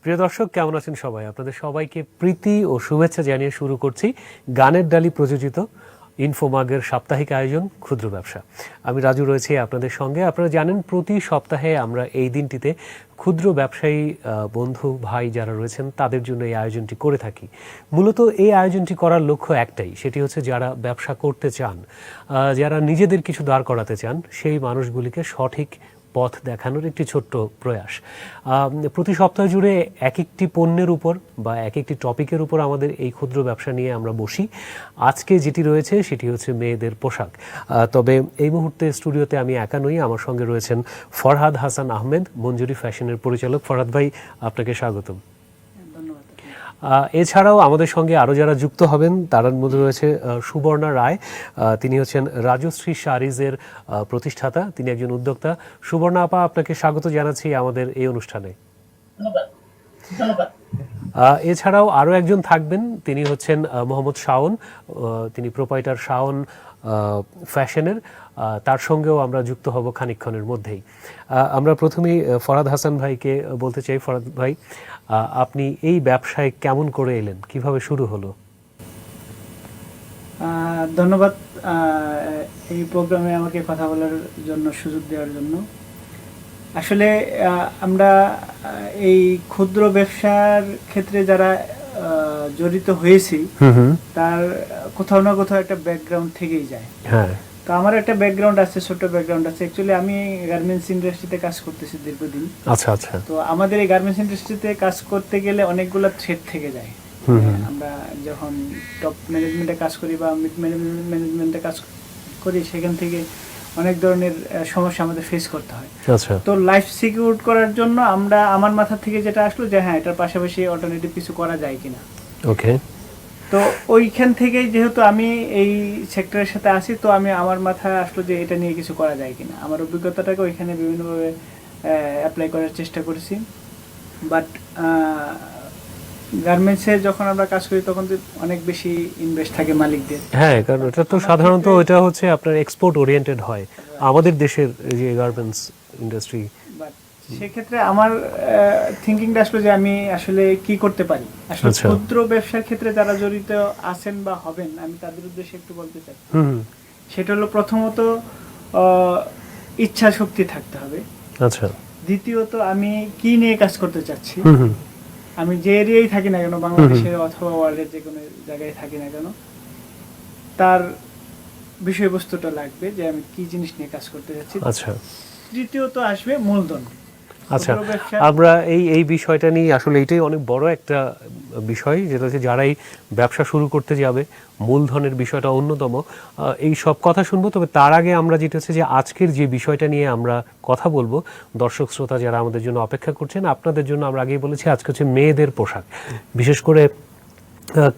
প্রিয় দর্শক, কেমন আছেন সবাই? আপনাদের সবাইকে প্রীতি ও শুভেচ্ছা জানিয়ে শুরু করছি গানের ডালি প্রযোজিত ইনফোমাগের সাপ্তাহিক আয়োজন ক্ষুদ্র ব্যবসা। আমি রাজু রয়েছি আপনাদের সঙ্গে। আপনারা জানেন প্রতি সপ্তাহে আমরা এই দিনটিতে ক্ষুদ্র ব্যবসায়ী বন্ধু ভাই যারা রয়েছেন তাদের জন্য এই আয়োজনটি করে থাকি। মূলত এই আয়োজনটি করার লক্ষ্য একটাই, সেটি হচ্ছে যারা ব্যবসা করতে চান, যারা নিজেদের কিছু দাঁড় করাতে চান, সেই মানুষগুলিকে সঠিক পথ দেখানোর একটি ছোট্ট প্রয়াস। প্রতি সপ্তাহ জুড়ে এক একটি পণ্যের উপর বা এক একটি টপিকের উপর আমাদের এই ক্ষুদ্র ব্যবসা নিয়ে আমরা বসি। আজকে যেটি রয়েছে সেটি হচ্ছে মেয়েদের পোশাক। তবে এই মুহূর্তে স্টুডিওতে আমি একা নই, আমার সঙ্গে রয়েছেন ফরহাদ হাসান আহমেদ, মঞ্জুরি ফ্যাশনের পরিচালক। ফরহাদ ভাই, আপনাকে স্বাগতম। এছাড়াও আমাদের সঙ্গে আরও যারা যুক্ত হবেন তার মধ্যে রয়েছে সুবর্ণা রায়। তিনি হচ্ছেন রাজশ্রী শাড়িজের প্রতিষ্ঠাতা, তিনি একজন উদ্যোক্তা। সুবর্ণা আপা, আপনাকে স্বাগত জানাচ্ছি আমাদের এই অনুষ্ঠানে। এছাড়াও আরও একজন থাকবেন, তিনি হচ্ছেন মোহাম্মদ শাওন, তিনি প্রোপাইটার শাওন ফ্যাশনের। তার সঙ্গেও আমরা যুক্ত হব খানিকক্ষণের মধ্যেই। আমরা প্রথমেই ফরহাদ হাসান ভাইকে বলতে চাই, ফরহাদ ভাই, আপনি এই ব্যবসায় কেমন করে এলেন, কিভাবে শুরু হলো? ধন্যবাদ এই প্রোগ্রামে আমাকে কথা বলার জন্য, সুযোগ দেওয়ার জন্য। আসলে আমরা এই ক্ষুদ্র ব্যবসার ক্ষেত্রে যারা জড়িত হয়েছি তার কোথাও না কোথাও একটা ব্যাকগ্রাউন্ড থেকেই যায়। হ্যাঁ, তো আমার একটা ব্যাকগ্রাউন্ড আছে, ছোট ব্যাকগ্রাউন্ড আছে। অ্যাকচুয়ালি আমি গার্মেন্টস ইন্ডাস্ট্রিতে কাজ করতেছি দীর্ঘদিন। আচ্ছা আচ্ছা। তো আমাদের এই গার্মেন্টস ইন্ডাস্ট্রিতে কাজ করতে গেলে অনেকগুলো থ্রেড থেকে যায়। আমরা যখন টপ ম্যানেজমেন্টে কাজ করি বা মিড ম্যানেজমেন্টে কাজ করি, সেখান থেকে অনেক ধরনের সমস্যা আমাদের ফেস করতে হয়। আচ্ছা। তো লাইফ সিকিউর করার জন্য আমার মাথা থেকে যেটা আসলো যে হ্যাঁ, এটার পাশাপাশি অল্টারনেটিভ কিছু করা যায় কিনা। ওকে। তো ওইখান থেকেই যেহেতু আমি এই সেক্টরের সাথে আছি, তো আমার মাথায় আসলো যে এটা নিয়ে কিছু করা যায় কিনা। আমার অভিজ্ঞতাটাকে ওইখানে বিভিন্নভাবে অ্যাপ্লাই করার চেষ্টা করেছি। বাট গার্মেন্টসে যখন আমরা কাজ করি তখন তো অনেক বেশি ইনভেস্ট থাকে মালিকদের। হ্যাঁ, কারণ এটা তো সাধারণত এটা হচ্ছে আপনার এক্সপোর্ট ওরিয়েন্টেড হয় আমাদের দেশের যে গার্মেন্টস ইন্ডাস্ট্রি। সেক্ষেত্রে আমার থিঙ্কিংটা আসলে যে আমি আসলে কি করতে পারি। আসলে ক্ষুদ্র ব্যবসার ক্ষেত্রে যারা জড়িত আছেন বা হবেন, আমি তাদের উদ্দেশ্যে একটু বলতে চাই। সেটা হলো প্রথমত ইচ্ছা শক্তি থাকতে হবে। আচ্ছা। দ্বিতীয়ত আমি কি নিয়ে কাজ করতে চাচ্ছি। আমি যে এরিয়ায় থাকি না কেন, বাংলাদেশের অথবা ওয়ার্ল্ডের যে কোনো জায়গায় থাকি না কেন, তার বিষয়বস্তুটা লাগবে যে আমি কি জিনিস নিয়ে কাজ করতে যাচ্ছি। আচ্ছা। তৃতীয়ত আসবে মূলধন। আচ্ছা, আমরা এই বিষয়টা নিয়ে আসলে এটাই অনেক বড় একটা বিষয়, যেটা হচ্ছে যারা এই ব্যবসা শুরু করতে যাবে মূলধনের বিষয়টা অন্যতম। এই সব কথা শুনবো, তবে তার আগে আমরা যেটা হচ্ছে যে আজকের যে বিষয়টা নিয়ে আমরা কথা বলবো, দর্শক শ্রোতা যারা আমাদের জন্য অপেক্ষা করছেন, আপনাদের জন্য আমরা আগেই বলেছি আজকে হচ্ছে মেয়েদের পোশাক। বিশেষ করে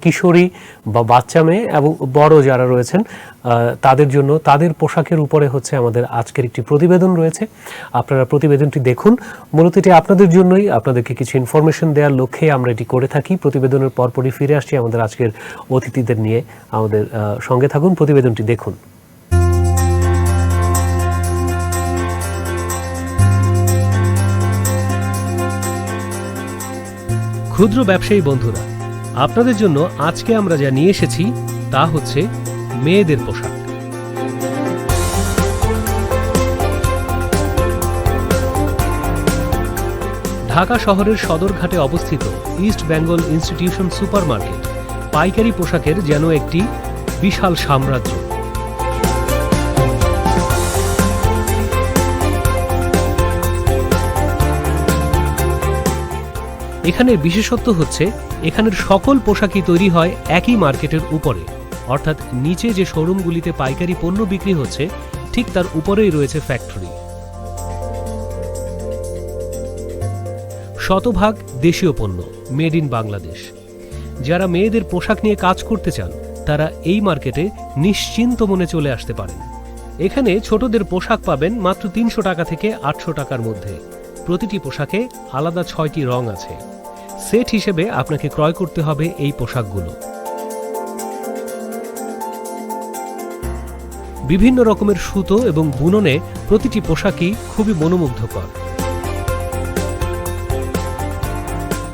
কিশোরী বা বাচ্চা মেয়ে এবং বড় যারা রয়েছেন তাদের জন্য তাদের পোশাকের উপরে হচ্ছে আমাদের আজকের একটি প্রতিবেদন রয়েছে। আপনারা প্রতিবেদনটি দেখুন। মূলত এটি আপনাদের জন্যই, আপনাদেরকে কিছু ইনফরমেশন দেওয়ার লক্ষ্যে আমরা এটি করে থাকি। প্রতিবেদনের পরপরই ফিরে আসছি আমাদের আজকের অতিথিদের নিয়ে। আমাদের সঙ্গে থাকুন, প্রতিবেদনটি দেখুন। ক্ষুদ্র ব্যবসায়ী বন্ধুরা, আপনাদের জন্য আজকে আমরা যা নিয়ে এসেছি তা হচ্ছে মেয়েদের পোশাক। ঢাকা শহরের সদরঘাটে অবস্থিত east Bengal institution super market পাইকারি পোশাকের যেন একটি বিশাল সাম্রাজ্য। এখানের বিশেষত্ব হচ্ছে এখানের সকল পোশাকই তৈরি হয় একই মার্কেটের উপরে, অর্থাৎ নিচে যে শোরুমগুলিতে পাইকারি পণ্য বিক্রি হচ্ছে ঠিক তার উপরেই রয়েছে ফ্যাক্টরি। শতভাগ দেশীয় পণ্য, মেড ইন বাংলাদেশ। যারা মেয়েদের পোশাক নিয়ে কাজ করতে চান তারা এই মার্কেটে নিশ্চিন্ত মনে চলে আসতে পারেন। এখানে ছোটদের পোশাক পাবেন মাত্র 300 টাকা থেকে 800 টাকার মধ্যে। প্রতিটি পোশাকে আলাদা 6টি রং আছে। সেট হিসেবে আপনাকে ক্রয় করতে হবে এই পোশাকগুলো। বিভিন্ন রকমের সুতো এবং বুননে প্রতিটি পোশাকই খুবই মনোমুগ্ধকর।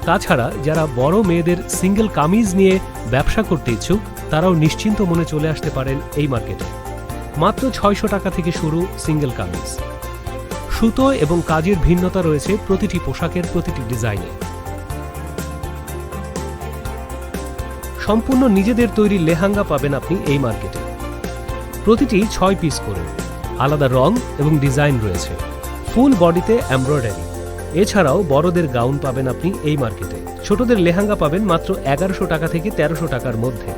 তাছাড়া যারা বড় মেয়েদের সিঙ্গেল কামিজ নিয়ে ব্যবসা করতে ইচ্ছুক তারাও নিশ্চিন্ত মনে চলে আসতে পারেন এই মার্কেটে। মাত্র 600 টাকা থেকে শুরু সিঙ্গেল কামিজ। সুতো এবং কাজের ভিন্নতা রয়েছে প্রতিটি পোশাকের প্রতিটি ডিজাইনে। সম্পূর্ণ নিজেদের তৈরি লেহেঙ্গা পাবেন আপনি এই মার্কেটে। প্রতিটি 6 পিস করে, আলাদা রং এবং ডিজাইন রয়েছে, ফুল বডিতে এমব্রয়ডারি। এছাড়াও বড়দের গাউন পাবেন আপনি এই মার্কেটে। ছোটদের লেহেঙ্গা পাবেন মাত্র 1100 টাকা থেকে 1300 টাকার মধ্যে।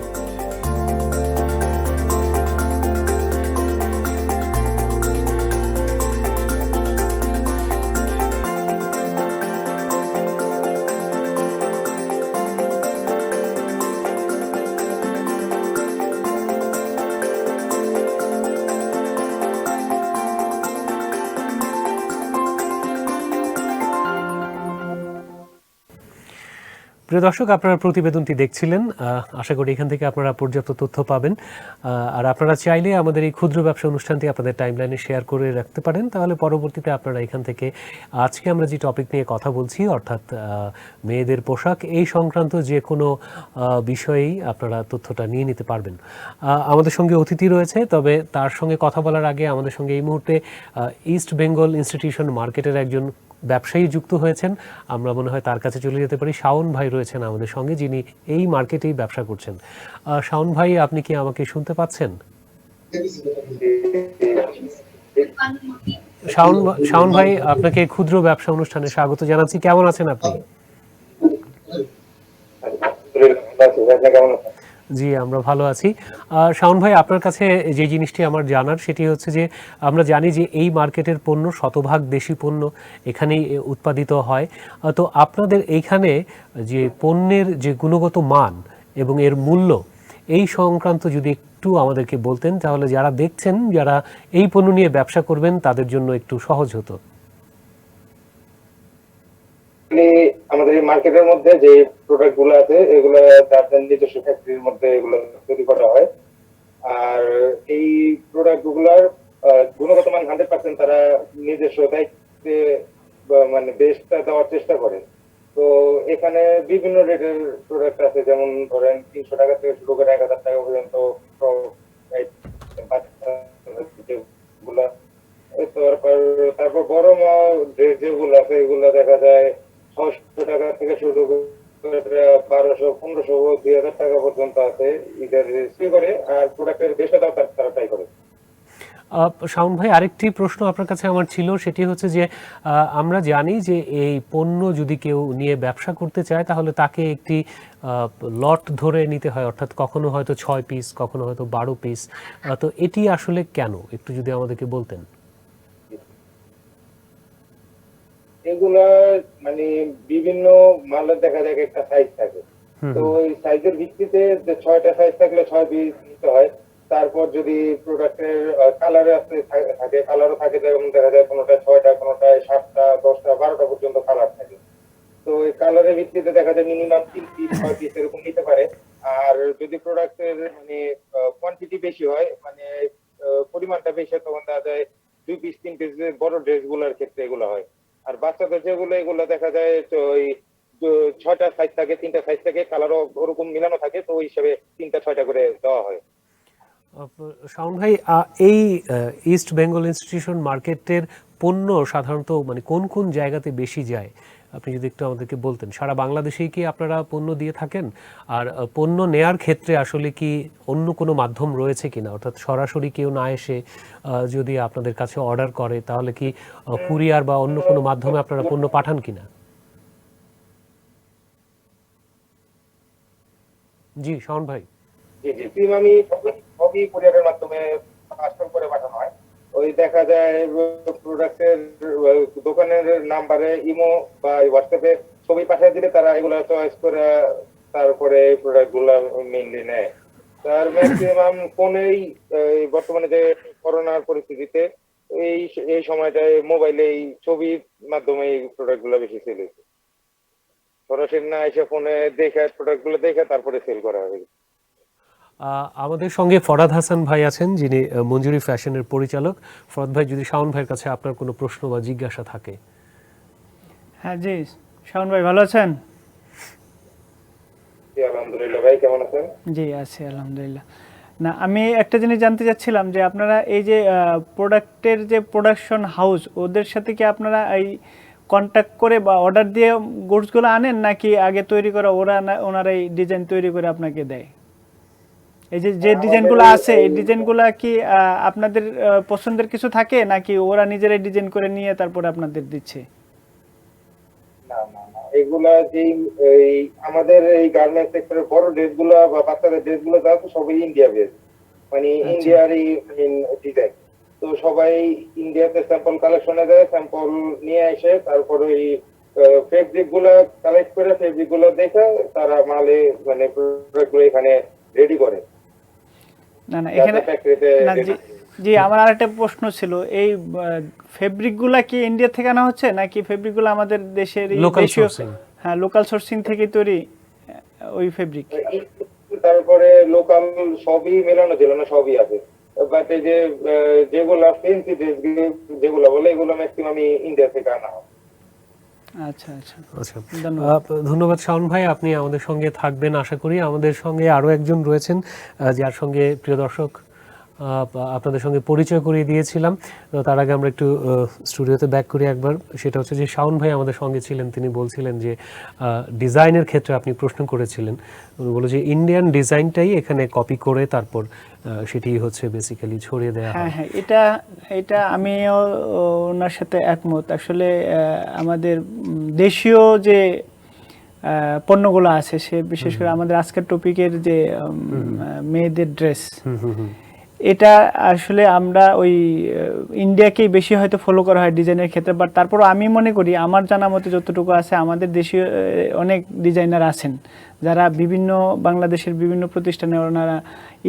প্রিয় দর্শক, আপনারা প্রতিবেদনটি দেখছিলেন। আশা করি এখান থেকে আপনারা পর্যাপ্ত তথ্য পাবেন। আর আপনারা চাইলে আমাদের এই ক্ষুদ্র ব্যবসা অনুষ্ঠানটি আপনাদের টাইমলাইনে শেয়ার করে রাখতে পারেন, তাহলে পরবর্তীতে আপনারা এখান থেকে আজকে আমরা যে টপিক নিয়ে কথা বলছি অর্থাৎ মেয়েদের পোশাক এই সংক্রান্ত যে কোনো বিষয়েই আপনারা তথ্যটা নিয়ে নিতে পারবেন। আমাদের সঙ্গে অতিথি রয়েছে, তবে তার সঙ্গে কথা বলার আগে আমাদের সঙ্গে এই মুহূর্তে ইস্ট বেঙ্গল ইনস্টিটিউশন মার্কেটের একজন ব্যবসায়ী যুক্ত হয়েছেন। আমরা মনে হয় তার কাছে চলে যেতে পারি। শাওন ভাই রয়েছেন আমাদের সঙ্গে, যিনি এই মার্কেটেই ব্যবসা করছেন। শাওন ভাই, আপনি কি আমাকে শুনতে পাচ্ছেন? শাওন ভাই, আপনাকে ক্ষুদ্র ব্যবসা অনুষ্ঠানে স্বাগত জানাচ্ছি। কেমন আছেন আপনি? জি, আমরা ভালো আছি। শাওন ভাই, আপনার কাছে যে জিনিসটি আমার জানার সেটি হচ্ছে যে আমরা জানি যে এই মার্কেটের পণ্য শতভাগ দেশি পণ্য এখানেই উৎপাদিত হয়। তো আপনাদের এইখানে যে পণ্যের যে গুণগত মান এবং এর মূল্য এই সংক্রান্ত যদি একটু আমাদেরকে বলতেন, তাহলে যারা দেখছেন, যারা এই পণ্য নিয়ে ব্যবসা করবেন তাদের জন্য একটু সহজ হতো। আমাদের এই মার্কেটের মধ্যে যে প্রোডাক্ট গুলো আছে এগুলো তাদের নিজস্ব ফ্যাক্টরির মধ্যে এগুলো তৈরি করা হয়। আর এই প্রোডাক্ট গুলার গুণগত মান 100% তারা নিজস্ব দায়িত্বে মানে বেস্টটা দেওয়ার চেষ্টা করে। তো এখানে বিভিন্ন রেটের প্রোডাক্ট আছে, যেমন ধরেন 300 টাকা থেকে শুরু করে 1000 টাকা পর্যন্ত যেগুলা। তারপর বড় ড্রেস যেগুলো আছে এগুলো দেখা যায় 600 টাকা থেকে শুরু করে 1200, 1500, 2000 টাকা পর্যন্ত আছে। এদের করে আর প্রোডাক্টের বেশটা দাও তারা ট্রাই করে। শাওন ভাই, আরেকটি প্রশ্ন আপনার কাছে আমার ছিল, সেটি হচ্ছে যে আমরা জানি যে এই পণ্য যদি কেউ নিয়ে ব্যবসা করতে চায় তাহলে তাকে একটি লট ধরে নিতে হয়, অর্থাৎ কখনো হয়তো 6 পিস, কখনো হয়তো 12 পিস। তো এটি আসলে কেন একটু যদি আমাদেরকে বলতেন। এগুলা মানে বিভিন্ন মালের দেখা যায় একটা সাইজ থাকে, তো ওই সাইজের ভিত্তিতে যে 6টা সাইজ থাকলে 6 পিস নিতে হয়। তারপর যদি প্রোডাক্টের কালারে থাকে, কালারও থাকে, যেমন দেখা যায় কোনোটা 6টা, কোনোটায় 7টা, 10টা, 12টা পর্যন্ত কালার থাকে। তো এই কালারের ভিত্তিতে দেখা যায় মিনিমাম 3 পিস, 6 পিস এরকম নিতে পারে। আর যদি প্রোডাক্টের মানে কোয়ান্টিটি বেশি হয়, মানে পরিমাণটা বেশি হয়, তখন দেখা যায় 2 পিস, 3 পিস বড় ড্রেস গুলোর ক্ষেত্রে এগুলো হয়। আর বাচ্চাদের যেগুলো এগুলো দেখা যায় ওই 6টা সাইজ থাকে, 3টা সাইজ থাকে, কালারও ওরকম মিলানো থাকে, তো ওই হিসাবে 3টা 6টা করে দেওয়া হয়। শাওন ভাই, এই ইস্ট বেঙ্গল ইনস্টিটিউশন মার্কেটের পণ্য সাধারণত মানে কোন কোন জায়গাতে বেশি যায় আপনি যদি একটু আমাদেরকে বলতেন। সারা বাংলাদেশেই কি আপনারা পণ্য দিয়ে থাকেন? আর পণ্য নেয়ার ক্ষেত্রে আসলে কি অন্য কোনো মাধ্যম রয়েছে কিনা, অর্থাৎ সরাসরি কেউ না এসে যদি আপনাদের কাছে অর্ডার করে তাহলে কি কুরিয়ার বা অন্য কোনো মাধ্যমে আপনারা পণ্য পাঠান কিনা? জি শাওন ভাই। জি জি, আমি সবই কুরিয়ারের মাধ্যমে কাস্টম করে পাঠানো হয়। ওই দেখা যায় প্রোডাক্টের দোকানের নাম্বারে ইমো বা হোয়াটসঅ্যাপে ছবি পাঠিয়ে দিলে তারা এগুলা চয়েস করে তারপরে প্রোডাক্ট গুলা মেনলি নেয়। তার ম্যাক্সিমাম ফোনেই বর্তমানে যে করোনার পরিস্থিতিতে এই সময়টায় মোবাইলে এই ছবির মাধ্যমে এই প্রোডাক্ট গুলা বেশি সেল হয়েছে। সরাসরি না এসে ফোনে দেখে প্রোডাক্ট গুলো দেখে তারপরে সেল করা হবে। আমাদের সঙ্গে ফরাদ হাসান ভাই আছেন, যিনি মঞ্জুরি ফ্যাশনের পরিচালক। ফরাদ ভাই, যদি শাওন ভাইয়ের কাছে আপনার কোনো প্রশ্ন বা জিজ্ঞাসা থাকে। হ্যাঁ জি, শাওন ভাই ভালো আছেন? জি আলহামদুলিল্লাহ। ভাই কেমন আছেন? জি আছি আলহামদুলিল্লাহ। না, আমি একটা জিনিস জানতে চাচ্ছিলাম যে আপনারা এই যে প্রোডাক্টের যে প্রোডাকশন হাউস, ওদের সাথে কি আপনারা এই কন্ট্যাক্ট করে বা অর্ডার দিয়ে গুডসগুলো আনেন, নাকি আগে তৈরি করা ওনারাই ডিজাইন তৈরি করে আপনাকে দেয়? এই যে ডিজাইনগুলো আছে, এই ডিজাইনগুলো কি আপনাদের পছন্দের কিছু থাকে, নাকি ওরা নিজেরাই ডিজাইন করে নিয়ে তারপরে আপনাদের দিচ্ছে? না না না, এগুলা যেই এই আমাদের এই গার্মেন্টস সেক্টরের বড় ড্রেসগুলো বা বাচ্চাদের ড্রেসগুলো যা আছে সবই ইন্ডিয়া বেস, মানে ইন্ডিয়ারই ডিজাইন। তো সবাই ইন্ডিয়াতে স্যাম্পল কালেকশনে দেয়, স্যাম্পল নিয়ে এসে তারপর ওই ফেব্রিক গুলো কালেক্ট করে ফেব্রিক গুলো দেখে তারা মালে মানে প্রোডাক্ট গুলো এখানে রেডি করে। না না, এখানে ফ্যাক্টরিতে না, জি আমার আরেকটা প্রশ্ন ছিল, এই ফেব্রিকগুলা কি ইন্ডিয়া থেকে আনা হচ্ছে, নাকি ফেব্রিকগুলো আমাদের দেশের দেশীয়, হ্যাঁ লোকাল সোর্সিং থেকে তৈরি ওই ফেব্রিক? তারপরে লোকাল সবই মেলানো ছিল না, সবই আছে। বাট এই যে যেগুলো ফেন্সি ড্রেস যেগুলো বলে এগুলো ম্যাক্সিমাম ইন্ডিয়া থেকে আনা হয়। আচ্ছা আচ্ছা আচ্ছা, ধন্যবাদ শাওন ভাই, আপনি আমাদের সঙ্গে থাকবেন আশা করি। আমাদের সঙ্গে আরো একজন রয়েছেন যার সঙ্গে প্রিয় দর্শক আপনাদের সঙ্গে পরিচয় করিয়ে দিয়েছিলাম। তার আগে আমরা একটু স্টুডিওতে ব্যাক করি একবার। সেটা হচ্ছে যে শাওন ভাই আমাদের সঙ্গে ছিলেন, তিনি বলছিলেন যে ডিজাইনের ক্ষেত্রে আপনি প্রশ্ন করেছিলেন, উনি বলে যে ইন্ডিয়ান ডিজাইনটাই এখানে কপি করে তারপর সেটি হচ্ছে বেসিক্যালি ছড়িয়ে দেওয়া হয়। হ্যাঁ হ্যাঁ, এটা আমিও ওনার সাথে একমত। আসলে আমাদের দেশীয় যে পণ্যগুলো আছে, সে বিশেষ করে আমাদের আজকের টপিকের যে মেয়েদের ড্রেস, এটা আসলে আমরা ওই ইন্ডিয়াকেই বেশি হয়তো ফলো করা হয় ডিজাইনের ক্ষেত্রে। বাট তারপরও আমি মনে করি, আমার জানা মতে যতটুকু আছে, আমাদের দেশীয় অনেক ডিজাইনার আছেন যারা বিভিন্ন বাংলাদেশের বিভিন্ন প্রতিষ্ঠানে ওনারা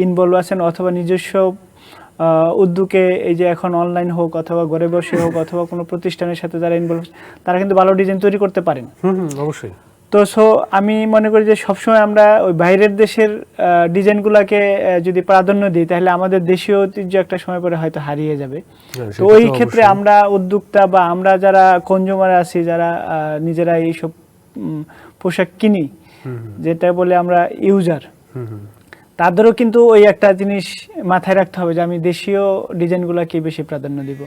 ইনভলভ আছেন, অথবা নিজস্ব উদ্যোগে, এই যে এখন অনলাইন হোক অথবা ঘরে বসে হোক অথবা কোনো প্রতিষ্ঠানের সাথে যারা ইনভলভ, তারা কিন্তু ভালো ডিজাইন তৈরি করতে পারেন। অবশ্যই। তো আমি মনে করি যে সবসময় আমরা ওই বাইরের দেশের ডিজাইনগুলোকে যদি প্রাধান্য দিই, তাহলে আমাদের দেশীয় ঐতিহ্য একটা সময় পরে হয়তো হারিয়ে যাবে। তো ওই ক্ষেত্রে আমরা উদ্যোক্তা বা আমরা যারা কনজিউমার আছি, যারা নিজেরা এইসব পোশাক কিনি, যেটা বলে আমরা ইউজার, তাদেরও কিন্তু ওই একটা জিনিস মাথায় রাখতে হবে যে আমি দেশীয় ডিজাইনগুলোকে বেশি প্রাধান্য দিব।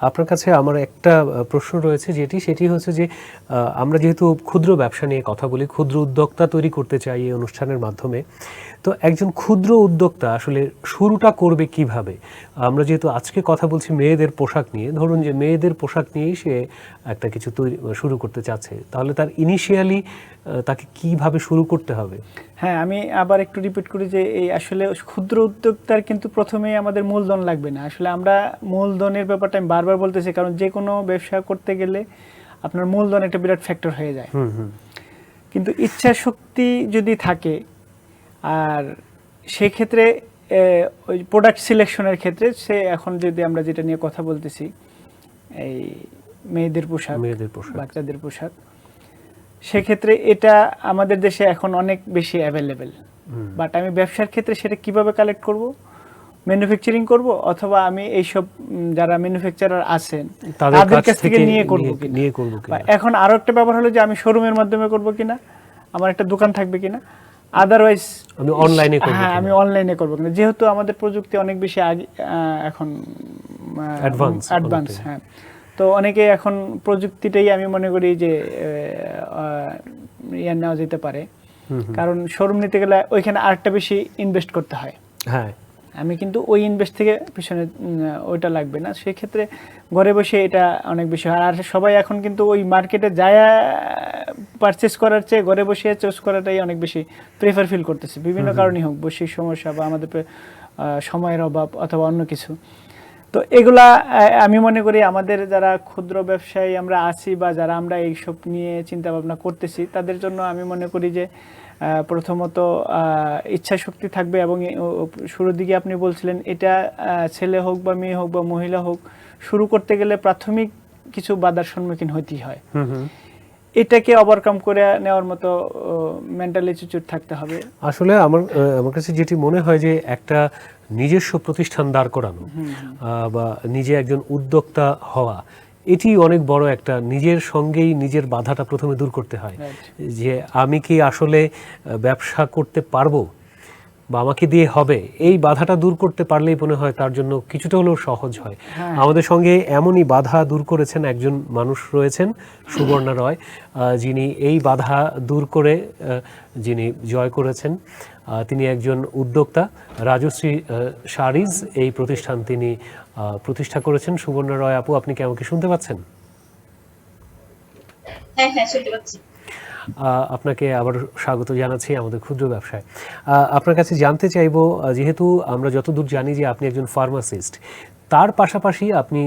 আপনার কাছে আমার একটা প্রশ্ন রয়েছে, সেটি হচ্ছে যে আমরা যেহেতু ক্ষুদ্র ব্যবসা নিয়ে কথা বলি, ক্ষুদ্র উদ্যোক্তা তৈরি করতে চাই এই অনুষ্ঠানের মাধ্যমে, তো একজন ক্ষুদ্র উদ্যোক্তা আসলে শুরুটা করবে কিভাবে? আমরা যেহেতু আজকে কথা বলছি মেয়েদের পোশাক নিয়ে, ধরুন যে মেয়েদের পোশাক নিয়েই সে একটা কিছু শুরু করতে চাচ্ছে, তাহলে তার ইনিশিয়ালি তাকে কিভাবে শুরু করতে হবে? হ্যাঁ, আমি আবার একটু রিপিট করি যে এই আসলে ক্ষুদ্র উদ্যোক্তার কিন্তু প্রথমেই আমাদের মূলধন লাগবে না। আসলে আমরা মূলধনের ব্যাপারটা আমি বারবার বলতেছি, কারণ যে কোনো ব্যবসা করতে গেলে আপনার মূলধন একটা বিরাট ফ্যাক্টর হয়ে যায়। কিন্তু ইচ্ছা শক্তি যদি থাকে, আর সেক্ষেত্রে ওই প্রোডাক্ট সিলেকশনের ক্ষেত্রে, সে এখন যদি আমরা যেটা নিয়ে কথা বলতেছি, এই মেয়েদের পোশাক, বাচ্চাদের পোশাক, সেক্ষেত্রে এটা আমাদের দেশে এখন অনেক বেশি অ্যাভেলেবেল। বাট আমি ব্যবসার ক্ষেত্রে সেটা কিভাবে কালেক্ট করব, ম্যানুফ্যাকচারিং করব, অথবা আমি এইসব যারা ম্যানুফ্যাকচারার আছেন তাদের কাছ থেকে নিয়ে করব কিনা। এখন আরো একটা ব্যাপার হলো যে আমি শোরুমের মাধ্যমে করব কিনা, আমার একটা দোকান থাকবে কিনা, আদারওয়াইজ আমি অনলাইনে করব। হ্যাঁ, আমি অনলাইনে করব কিনা, যেহেতু আমাদের প্রযুক্তি অনেক বেশি এখন অ্যাডভান্স। হ্যাঁ, তো অনেকে এখন প্রযুক্তিটাই আমি মনে করি যে নেওয়া যেতে পারে, কারণ শোরুম নিতে গেলে ওইখানে আরেকটা বেশি ইনভেস্ট করতে হয়। হ্যাঁ, আমি কিন্তু ওই ইনভেস্ট থেকে পিছনে ওইটা লাগবে না, সেক্ষেত্রে ঘরে বসে এটা অনেক বেশি হয়। আর সবাই এখন কিন্তু ওই মার্কেটে যায় পারচেস করার চেয়ে ঘরে বসে চয়েস করাটাই অনেক বেশি প্রেফার ফিল করতেছে, বিভিন্ন কারণেই হোক, বৈশ্বিক সমস্যা বা আমাদের সময়ের অভাব অথবা অন্য কিছু। তো এগুলা আমি মনে করি আমাদের যারা ক্ষুদ্র ব্যবসায়ী আমরা আছি বা যারা আমরা এইসব নিয়ে চিন্তা ভাবনা করতেছি, তাদের জন্য আমি মনে করি যে প্রথমত ইচ্ছা শক্তি থাকবে। এবং শুরুর দিকে আপনি বলছিলেন এটা ছেলে হোক বা মেয়ে হোক বা মহিলা হোক, শুরু করতে গেলে প্রাথমিক কিছু বাধার সম্মুখীন হতেই হয়। এটাকে ওভারকাম করে নেওয়ার মতো মেন্টাল অ্যাটিটিউড থাকতে হবে। আসলে আমার কাছে যেটি মনে হয় যে একটা নিজস্ব প্রতিষ্ঠান দাঁড় করানো বা নিজে একজন উদ্যোক্তা হওয়া, এটি অনেক বড় একটা, নিজের সঙ্গেই নিজের বাধাটা প্রথমে দূর করতে হয়, যে আমি কি আসলে ব্যবসা করতে পারবো বা আমাকে দিয়ে হবে, এই বাধাটা দূর করতে পারলেই মনে হয় তার জন্য কিছুটা হলেও সহজ হয়। আমাদের সঙ্গে এমনই বাধা দূর করেছেন একজন মানুষ রয়েছেন, সুবর্ণা রয়, যিনি এই বাধা দূর করে যিনি জয় করেছেন। তিনি একজন উদ্যোক্তা, রাজশ্রী শাড়িজ এই প্রতিষ্ঠান তিনি প্রতিষ্ঠা করেছেন। সুবর্ণা রয় আপু, আপনি কি আমাকে শুনতে পাচ্ছেন? হ্যাঁ হ্যাঁ শুনতে পাচ্ছি। আপনাকে আবার স্বাগত জানাচ্ছি আমাদের ক্ষুদ্র ব্যবসায়। আপনার কাছে জানতে চাইব, যেহেতু আমরা যতদূর জানি যে আপনি একজন ফার্মাসিস্ট, তার পাশাপাশি আপনি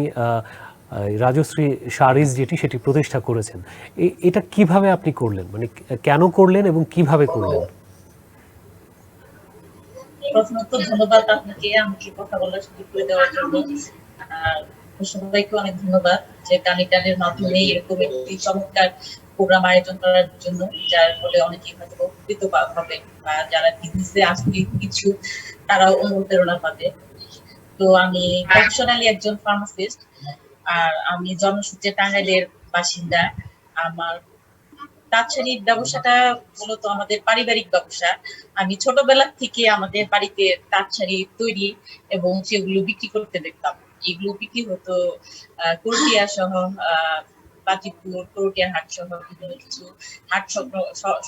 রাজশ্রী শাড়িজ যেটি সেটি প্রতিষ্ঠা করেছেন, এটা কিভাবে আপনি করলেন, মানে কেন করলেন এবং কিভাবে করলেন? প্রথমত ধন্যবাদ আপনাকে আমাকে কথা বলার সুযোগ করে দেওয়ার জন্য। আর সবাইকে অনেক ধন্যবাদ যে কানিটানের মাধ্যমে এরকম একটি চমৎকার প্রোগ্রাম আয়োজন করার জন্য, যার ফলে অনেকেই হয়তো উপকৃত হবে বা যারা বিজনেসে আসবে কিছু তারাও অনুপ্রেরণা পাবে। তো আমি প্রফেশনালি একজন ফার্মাসিস্ট, আর আমি জন্মসূত্রে টাঙ্গাইলের বাসিন্দা। আমার তাঁতশাড়ির ব্যবসাটা মূলত আমাদের পারিবারিক ব্যবসা। আমি ছোটবেলা থেকে আমাদের বাড়িতে তাঁতশাড়ি তৈরি এবং সেগুলো বিক্রি করতে দেখতাম। এগুলো বিক্রি হতো করটিয়া সহ, বাজিপুর, করটিয়া হাট সহ বিভিন্ন কিছু হাট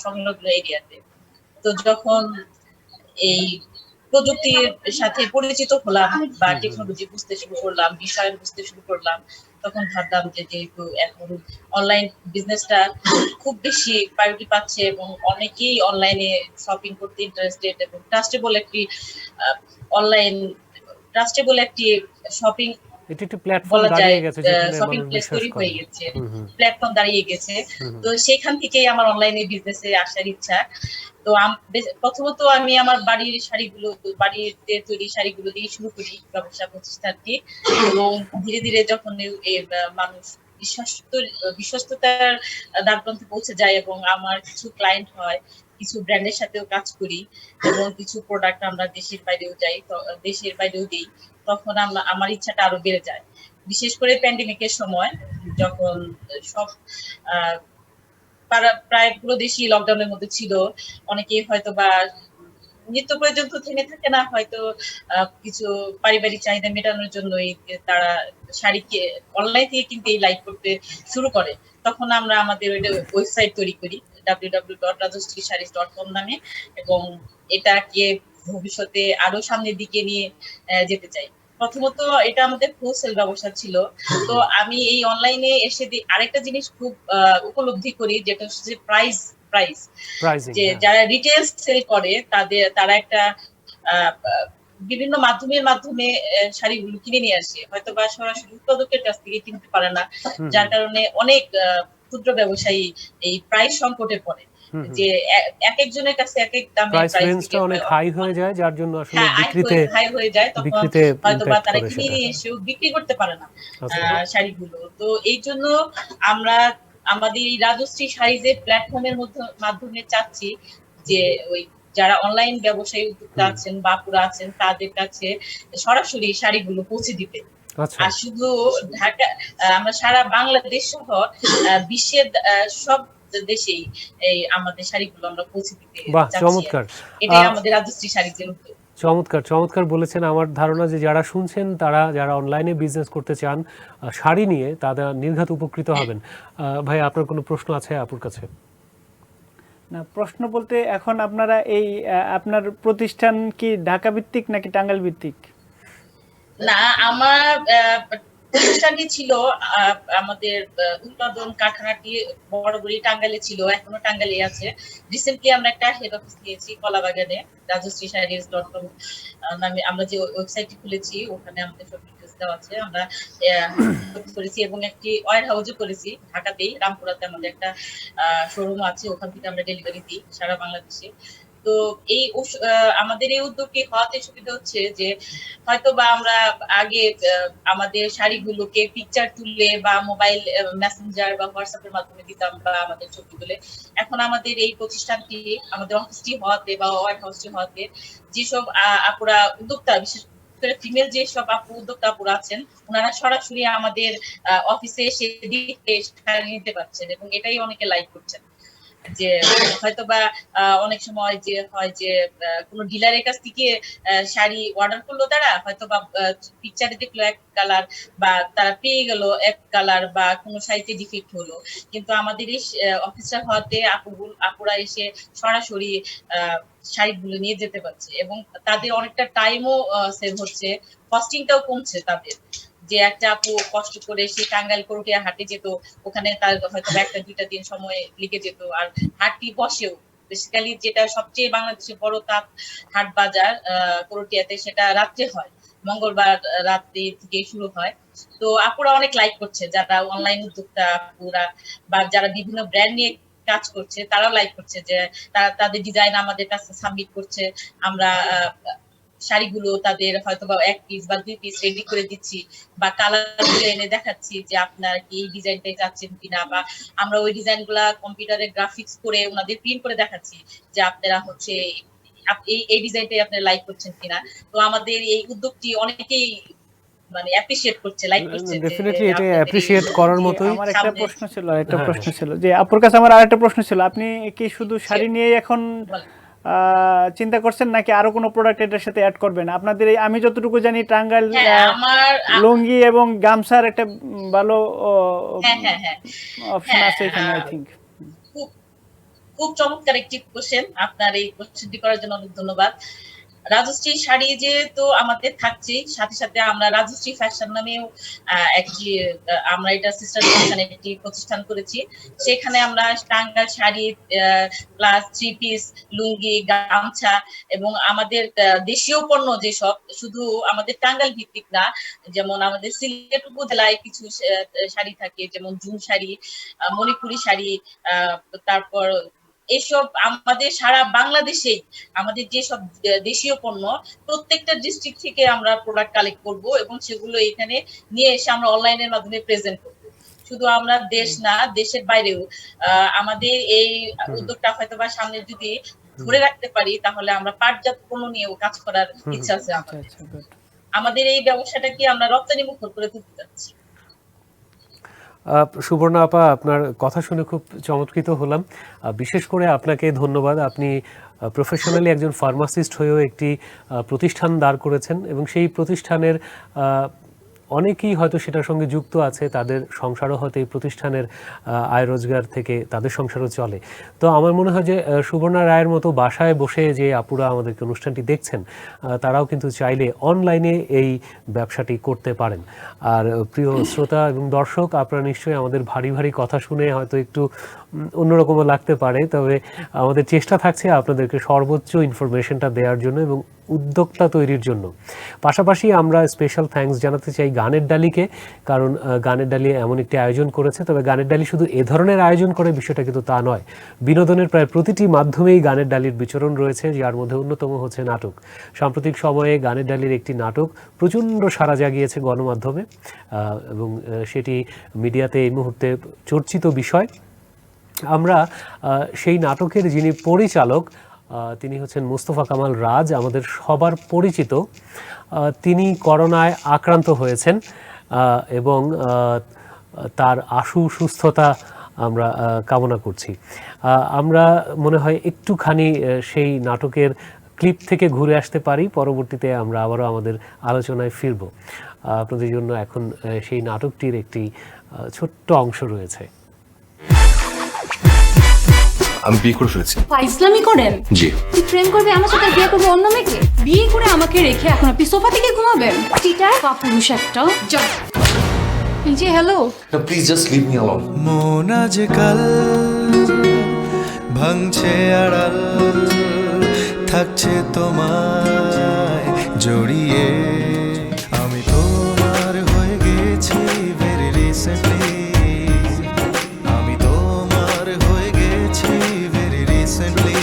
সংলগ্ন এরিয়াতে। তো যখন এই প্রযুক্তির সাথে পরিচিত হলাম বা টেকনোলজি বুঝতে শুরু করলাম, বিষয় বুঝতে শুরু করলাম, তখন ভাবলাম যে যেহেতু এখন অনলাইন বিজনেসটা খুব বেশি প্রায়োরিটি পাচ্ছে এবং অনেকেই অনলাইনে শপিং করতে ইন্টারেস্টেড এবং ট্রাস্টেবল একটি শপিং এটা একটা প্ল্যাটফর্ম দাঁড়িয়ে গেছে, শপিং প্লেস তৈরি হয়ে গেছে, প্ল্যাটফর্ম দাঁড়িয়ে গেছে। তো সেখান থেকেই আমার অনলাইনে বিজনেসে আসার ইচ্ছা। তো প্রথমত আমি আমার বাড়িতে তৈরি শাড়িগুলো দিয়ে শুরু করি ব্যবসা প্রতিষ্ঠানটি, এবং ধীরে ধীরে যখন মানুষ বিশ্বস্ততার দ্বারপ্রান্তে পৌঁছে যায় এবং আমার কিছু ক্লায়েন্ট হয়, কিছু ব্র্যান্ডের সাথেও কাজ করি এবং কিছু প্রোডাক্ট আমরা দেশের বাইরেও দিই, তখন আমার ইচ্ছাটা আরো বেড়ে যায়। বিশেষ করে প্যান্ডেমিকের সময় যখন সব প্রায় পুরো দেশই লকডাউনের মধ্যে ছিল, অনেকেই হয়তো বা নিত্য প্রয়োজন তো থেমে থাকে না, হয়তো কিছু পারিবারিক চাহিদা মেটানোর জন্যই তারা শাড়িকে অনলাইন থেকে কিনতে লাইক করতে শুরু করে। তখন আমরা আমাদের ওয়েবসাইট তৈরি করি www.rajshreesharees.com নামে, এবং এটাকে ভবিষ্যতে আরো সামনের দিকে নিয়ে যেতে চাই। প্রথমত এটা আমাদের হোলসেল ব্যবসা ছিল। তো আমি এই অনলাইনে এসে আরেকটা জিনিস খুব উপলব্ধি করি, যেটা হচ্ছে প্রাইস, যে যারা রিটেল সেল করে তারা একটা বিভিন্ন মাধ্যমে শাড়িগুলো কিনে নিয়ে আসে, হয়তো বা সরাসরি উৎপাদকের কাছ থেকে কিনতে পারে না, যার কারণে অনেক ক্ষুদ্র ব্যবসায়ী এই প্রাইস সংকটে পড়ে, যে এক একজনের কাছে এক এক দামে প্রাইস রেঞ্জটা অনেক হাই হয়ে যায়, যার জন্য আসলে বিক্রিতে হাই হয়ে যায়, তখন হয়তো বা তারা কিনে নিয়ে এসেও বিক্রি করতে পারে না শাড়িগুলো। তো এই জন্য আমরা আমাদের এই রাজশ্রী শাড়িজের প্ল্যাটফর্মের মাধ্যমে চাচ্ছি যে ওই যারা অনলাইন ব্যবসায়ী উদ্যোক্তা আছেন, বাপুরা আছেন, তাদের কাছে সরাসরি শাড়িগুলো পৌঁছে দিতে। আর শুধু ঢাকা, আমরা সারা বাংলাদেশ সহ বিশ্বের সব দেশেই এই আমাদের শাড়িগুলো আমরা পৌঁছে দিতে চাচ্ছি। চমৎকার, এটাই আমাদের রাজশ্রী শাড়িজের উদ্যোগ। চমৎকার বলেছেন। আমার ধারণা যে যারা শুনছেন, তারা যারা অনলাইনে বিজনেস করতে চান শাড়ি নিয়ে, তারা নির্ঘাত উপকৃত হবেন। ভাই, আপনার কোনো প্রশ্ন আছে আপুর কাছে? না, প্রশ্ন বলতে এখন আপনারা আপনার প্রতিষ্ঠান কি ঢাকা ভিত্তিক নাকি টাঙ্গাইল ভিত্তিক? না, আমার প্রতিষ্ঠানটি ছিল, আমাদের উৎপাদন কারখানাটি বরাবরই টাঙ্গাইলে ছিল, এখনো টাঙ্গাইলে আছে। রিসেন্টলি আমরা একটা হেড অফিস নিয়েছি কলাবাগানে, rajshreesharees.com নামে আমরা যে ওয়েবসাইটটি খুলেছি, ওখানে আমাদের সব ডিটেইলস দেওয়া আছে। আমরা করেছি এবং একটি ওয়্যার হাউসও করেছি ঢাকাতেই, রামপুরাতে আমাদের একটা শোরুম আছে, ওখান থেকে আমরা ডেলিভারি দিই সারা বাংলাদেশে। তো এই আমাদের এই উদ্যোগটি হওয়াতে সুবিধা হচ্ছে যে হয়তো বা আমরা আগে আমাদের শাড়িগুলোকে পিকচার তুলে বা মোবাইল মেসেঞ্জার বা হোয়াটসঅ্যাপের মাধ্যমে দিতাম বা আমাদের ছবি তুলে। এখন আমাদের এই প্রতিষ্ঠানটি, আমাদের অফিসটি হওয়াতে বা ওয়ার হাউসটি হওয়াতে, যেসব আপুরা উদ্যোক্তা, বিশেষ করে ফিমেল যে সব আপু উদ্যোক্তা আপুরা আছেন ওনারা সরাসরি আমাদের অফিসে এসে শাড়ি নিতে পারছেন এবং এটাই অনেকে লাইক করছেন। যে হয়তোবা অনেক সময় যে হয় যে কোনো ডিলারের কাছ থেকে শাড়ি অর্ডার করলো, তারা হয়তোবা পিকচারে দেখলো এক কালার বা তারা পেয়ে গেল এক কালার বা কোনো শাড়িতে ডিফেক্ট হলো, কিন্তু আমাদের এই অফিসটা হওয়াতে আপুরা এসে সরাসরি শাড়িগুলো নিয়ে যেতে পারছে এবং তাদের অনেকটা টাইমও সেভ হচ্ছে, কস্টিংটাও কমছে তাদের। যে একটা আপু কষ্ট করে সে টাঙ্গাইল করটিয়া হাটে যেত, ওখানে তার হয়তো একটা দুইটা দিন সময় লেগে যেত, আর হাটটি বসেও বেসিক্যালি যেটা সবচেয়ে বাংলাদেশের বড় তাঁত হাট বাজার করটিয়াতে, সেটা রাত্রে হয়, মঙ্গলবার রাত্রি থেকে শুরু হয়। তো আপুরা অনেক লাইক করছে, যারা অনলাইন উদ্যোক্তা আপুরা বা যারা বিভিন্ন ব্র্যান্ড নিয়ে কাজ করছে তারাও লাইক করছে যে তারা তাদের ডিজাইন আমাদের কাছে সাবমিট করছে, আমরা শাড়িগুলো তাদের হয়তো বা 1 পিস বা 2 পিস রেডি করে দিচ্ছি বা কালার গুলো এনে দেখাচ্ছি যে আপনার কি এই ডিজাইনটাই চাচ্ছেন কিনা, বা আমরা ওই ডিজাইন গুলা কম্পিউটারে গ্রাফিক্স করে ওনাদের প্রিন্ট করে দেখাচ্ছি যে আপনারা হচ্ছে এই ডিজাইনটাই আপনারা লাইক করছেন কিনা। তো আমাদের এই উদ্যোগটি অনেকেই মানে অ্যাপ্রিশিয়েট করছে, লাইক করছে। ডেফিনেটলি এটা অ্যাপ্রিশিয়েট করার মতোই। আমার একটা প্রশ্ন ছিল যে আপুর কাছে আমার আরেকটা প্রশ্ন ছিল, আপনি কি শুধু শাড়ি নিয়ে এখন চিন্তা করছেন নাকি আরো কোনো প্রোডাক্ট এটার সাথে অ্যাড করবেন? আপনাদের এই আমি যতটুকু জানি টাঙ্গাইল লুঙ্গি এবং গামছার একটা ভালো অপশন আছে এখানে, আই থিংক। খুব চমৎকার একটি কোশ্চেন, আপনার এই কোশ্চেনটি করার জন্য অনেক ধন্যবাদ। রাজশ্রী শাড়ি যে তো আমাদের থাকছে, সাথে সাথে আমরা রাজশ্রী ফ্যাশন নামেও আমরা এটা সিস্টার প্রতিষ্ঠান একটি প্রতিষ্ঠান করেছি, সেখানে আমরা টাঙ্গাইল শাড়ি প্লাস 3 পিস, লুঙ্গি, গামছা এবং আমাদের দেশীয় পণ্য যেসব, শুধু আমাদের টাঙ্গাইল ভিত্তিক না, যেমন আমাদের সিলেট উপজেলায় কিছু শাড়ি থাকে, যেমন জুন শাড়ি, মণিপুরি শাড়ি, তারপর এসব আমাদের সারা বাংলাদেশেই আমাদের যেসব দেশীয় পণ্য প্রত্যেকটা ডিস্ট্রিক্ট থেকে আমরা প্রোডাক্ট কালেক্ট করব এবং সেগুলো এখানে নিয়ে এসে আমরা অনলাইনের মাধ্যমে প্রেজেন্ট করব। শুধু আমরা দেশ না, দেশের বাইরেও আমাদের এই উদ্যোগটা হয়তো বা সামনে যদি ধরে রাখতে পারি তাহলে আমরা পাটজাত পণ্য নিয়েও কাজ করার ইচ্ছা আছে আমাদের এই ব্যবসাটাকে আমরা রপ্তানি মুখর করে তুলতে চাচ্ছি। সুবর্ণা আপা, আপনার কথা শুনে খুব চমৎকৃত হলাম। বিশেষ করে আপনাকে ধন্যবাদ, আপনি প্রফেশনালি একজন ফার্মাসিস্ট হয়েও একটি প্রতিষ্ঠান দাঁড় করেছেন এবং সেই প্রতিষ্ঠানের অনেকেই হয়তো সেটার সঙ্গে যুক্ত আছে, তাদের সংসারও হয়তো এই প্রতিষ্ঠানের আয় রোজগার থেকে তাদের সংসারও চলে। তো আমার মনে হয় যে সুবর্ণা রায়ের মতো বাসায় বসে যে আপুরা আমাদেরকে অনুষ্ঠানটি দেখছেন তারাও কিন্তু চাইলে অনলাইনে এই ব্যবসাটি করতে পারেন। আর প্রিয় শ্রোতা এবং দর্শক, আপনারা নিশ্চয়ই আমাদের ভারী ভারী কথা শুনে হয়তো একটু অন্যরকমও লাগতে পারে, তবে আমাদের চেষ্টা থাকছে আপনাদেরকে সর্বোচ্চ ইনফরমেশনটা দেওয়ার জন্য এবং উদ্যোক্তা তৈরির জন্য। পাশাপাশি আমরা স্পেশাল থ্যাঙ্কস জানাতে চাই গানের ডালিকে, কারণ গানের ডালি এমন একটি আয়োজন করেছে। তবে গানের ডালি শুধু এ ধরনের আয়োজন করে বিষয়টা কিন্তু তা নয়, বিনোদনের প্রায় প্রতিটি মাধ্যমেই গানের ডালির বিচরণ রয়েছে, যার মধ্যে অন্যতম হচ্ছে নাটক। সাম্প্রতিক সময়ে গানের ডালির একটি নাটক প্রচণ্ড সাড়া জাগিয়েছে গণমাধ্যমে এবং সেটি মিডিয়াতে এই মুহূর্তে চর্চিত বিষয়। আমরা সেই নাটকের যিনি পরিচালক তিনি হচ্ছেন মুস্তফা কামাল রাজ, আমাদের সবার পরিচিত। তিনি করোনায় আক্রান্ত হয়েছেন এবং তার আশু সুস্থতা আমরা কামনা করছি। আমরা মনে হয় একটুখানি সেই নাটকের ক্লিপ থেকে ঘুরে আসতে পারি, পরবর্তীতে আমরা আবারও আমাদের আলোচনায় ফিরব। আপনাদের জন্য এখন সেই নাটকটির একটি ছোট্ট অংশ রয়েছে। আমি বিয়ে করে ফেলেছি। ইসলামি করেন? জি। তুই প্রেম করবে আমার সাথে, বিয়ে করবে অন্য মেয়েকে? বিয়ে করে আমাকে রেখে এখন আপনি সোফা থেকে ঘুমাবেন? চিটার কাপুরুষ একটা। জি হ্যালো। না please just leave me alone. মন আজকাল ভাঙছে আড়াল, থাকছে তোমায় জড়িয়ে। আমি তোমার হয়ে গেছি ভেরি রিসেন্টলি, আমি তোমার হয়ে গেছি ভেরি রিসেন্টলি।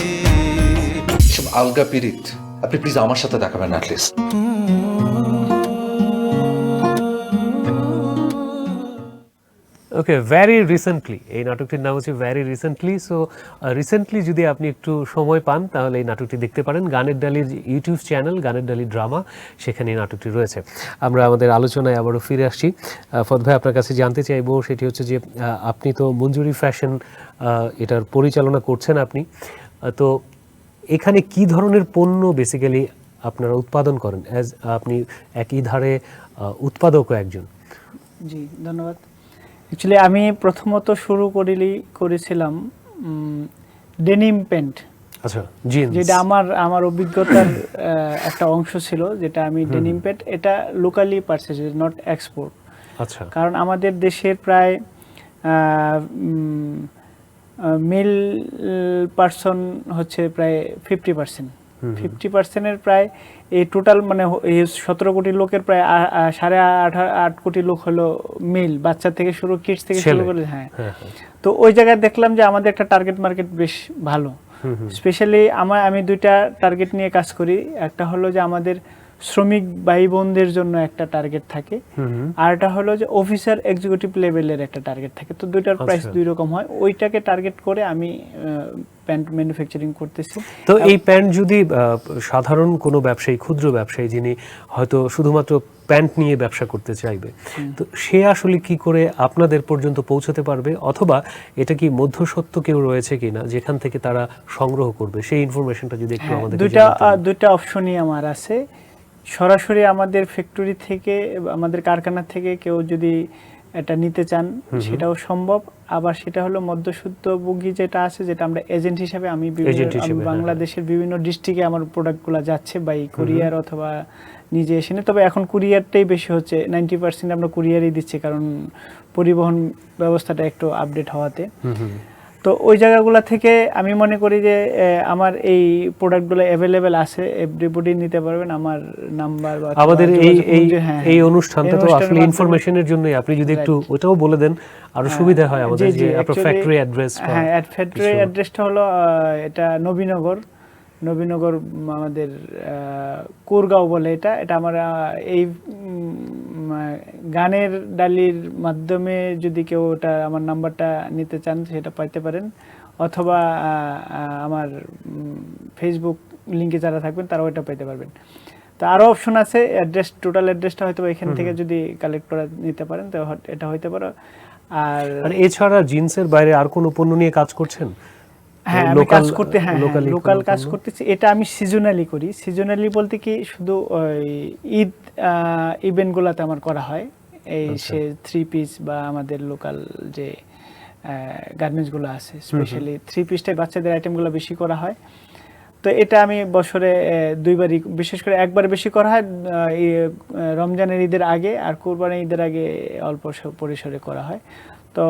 সব আলগা পিরিত, আপনি প্লিজ আমার সাথে দেখাবেন অ্যাটলিস্ট। ওকে, ভেরি রিসেন্টলি, এই নাটকটির নাম হচ্ছে ভেরি রিসেন্টলি। সো রিসেন্টলি যদি আপনি একটু সময় পান তাহলে এই নাটকটি দেখতে পারেন। গানের ডালির ইউটিউব চ্যানেল গানের ডালি ড্রামা, সেখানে এই নাটকটি রয়েছে। আমরা আমাদের আলোচনায় আবারও ফিরে আসছি। ফত ভাই, আপনার কাছে জানতে চাইবো সেটি হচ্ছে যে আপনি তো মঞ্জুরি ফ্যাশন এটার পরিচালনা করছেন আপনি, তো এখানে কি ধরনের পণ্য বেসিক্যালি আপনারা উৎপাদন করেন? অ্যাজ আপনি একই ধারে উৎপাদকও একজন। জি, ধন্যবাদ। অ্যাকচুয়ালি আমি প্রথমত শুরু করেছিলাম ডেনিম প্যান্ট। আচ্ছা, জিন্স, যেটা আমার অভিজ্ঞতার একটা অংশ ছিল, যেটা আমি ডেনিম প্যান্ট এটা লোকালি পারচেজ, নট এক্সপোর্ট। আচ্ছা, কারণ আমাদের দেশের প্রায় মেল পার্সন হচ্ছে প্রায় 50%। 50%-এর প্রায় এই টোটাল মানে এই 17 কোটি লোকের প্রায় 8.5 কোটি লোক হলো মেল, বাচ্চা থেকে শুরু, কিডস থেকে শুরু করে। হ্যাঁ, তো ওই জায়গায় দেখলাম যে আমাদের একটা টার্গেট মার্কেট বেশ ভালো। স্পেশালি আমি দুইটা টার্গেট নিয়ে কাজ করি। একটা হলো যে আমাদের শ্রমিক ভাই বোনদের জন্য একটা টার্গেট থাকে, আর এটা হলো যে অফিসার এক্সিকিউটিভ লেভেলের একটা টার্গেট থাকে। তো দুইটার প্রাইস দুই রকম হয়, ওইটাকে টার্গেট করে আমি প্যান্ট ম্যানুফ্যাকচারিং করতেছি। তো এই প্যান্ট যদি সাধারণ কোনো ব্যবসায়ী, ক্ষুদ্র ব্যবসায়ী যিনি হয়তো শুধুমাত্র প্যান্ট নিয়ে ব্যবসা করতে চাইবে, তো সে আসলে কি করে আপনাদের পর্যন্ত পৌঁছতে পারবে? অথবা এটা কি মধ্যস্বত্ব কেউ রয়েছে কিনা যেখান থেকে তারা সংগ্রহ করবে, সেই ইনফরমেশনটা যদি একটু আমাদের দুইটা অপশনই আমার আছে। সরাসরি আমাদের ফ্যাক্টরি থেকে, আমাদের কারখানা থেকে কেউ যদি এটা নিতে চান সেটাও সম্ভব। আবার সেটা হলো মধ্যস্বত্বভোগী যেটা আছে, যেটা আমরা এজেন্ট হিসেবে আমি বাংলাদেশের বিভিন্ন ডিস্ট্রিক্টে আমার প্রোডাক্টগুলো যাচ্ছে বাই কুরিয়ার অথবা নিজে এসে নিয়ে। তবে এখন কুরিয়ারটাই বেশি হচ্ছে, 90% আমরা কুরিয়ারই দিচ্ছি, কারণ পরিবহন ব্যবস্থাটা একটু আপডেট হওয়াতে। তো ওই জায়গাগুলো থেকে আমি মনে করি যে আমার এই প্রোডাক্টগুলো অ্যাভেলেবেল আছে, এভরিবডি নিতে পারবেন। আমার নাম্বার বা আমাদের এই অনুষ্ঠানটা তো আসলে ইনফরমেশনের জন্যই, আপনি যদি একটু ওটাও বলে দেন আরো সুবিধা হয় আমাদের, যে আপনার ফ্যাক্টরি অ্যাড্রেস। হ্যাঁ, ফ্যাক্টরি অ্যাড্রেসটা হলো এটা নবীনগর আমাদের কোরগাঁও বলে। এটা আমার এই গানের ডালির মাধ্যমে যদি কেউ ওটা আমার নাম্বারটা নিতে চান সেটা পাইতে পারেন, অথবা আমার ফেসবুক লিঙ্কে যারা থাকবেন তারা ওইটা পাইতে পারবেন। তো আরও অপশন আছে, অ্যাড্রেস, টোটাল অ্যাড্রেসটা হয়তো এখান থেকে যদি কালেক্ট করে নিতে পারেন তো এটা হইতে পারে। আর এছাড়া জিন্সের বাইরে আর কোনো পণ্য নিয়ে কাজ করছেন? হ্যাঁ, আমি কাজ করতে, লোকাল কাজ করতেছি। এটা আমি সিজনালি করি। সিজনালি বলতে কি, শুধু ওই ঈদ ইভেন্টগুলোতে আমার করা হয়। এই সে 3 পিস বা আমাদের লোকাল যে গার্মেন্টসগুলো আছে, স্পেশালি 3 পিসটাই বাচ্চাদের আইটেমগুলো বেশি করা হয়। তো এটা আমি বছরে 2বারই, বিশেষ করে একবার বেশি করা হয় রমজানের ঈদের আগে, আর কোরবানির ঈদের আগে অল্প পরিসরে করা হয়। তো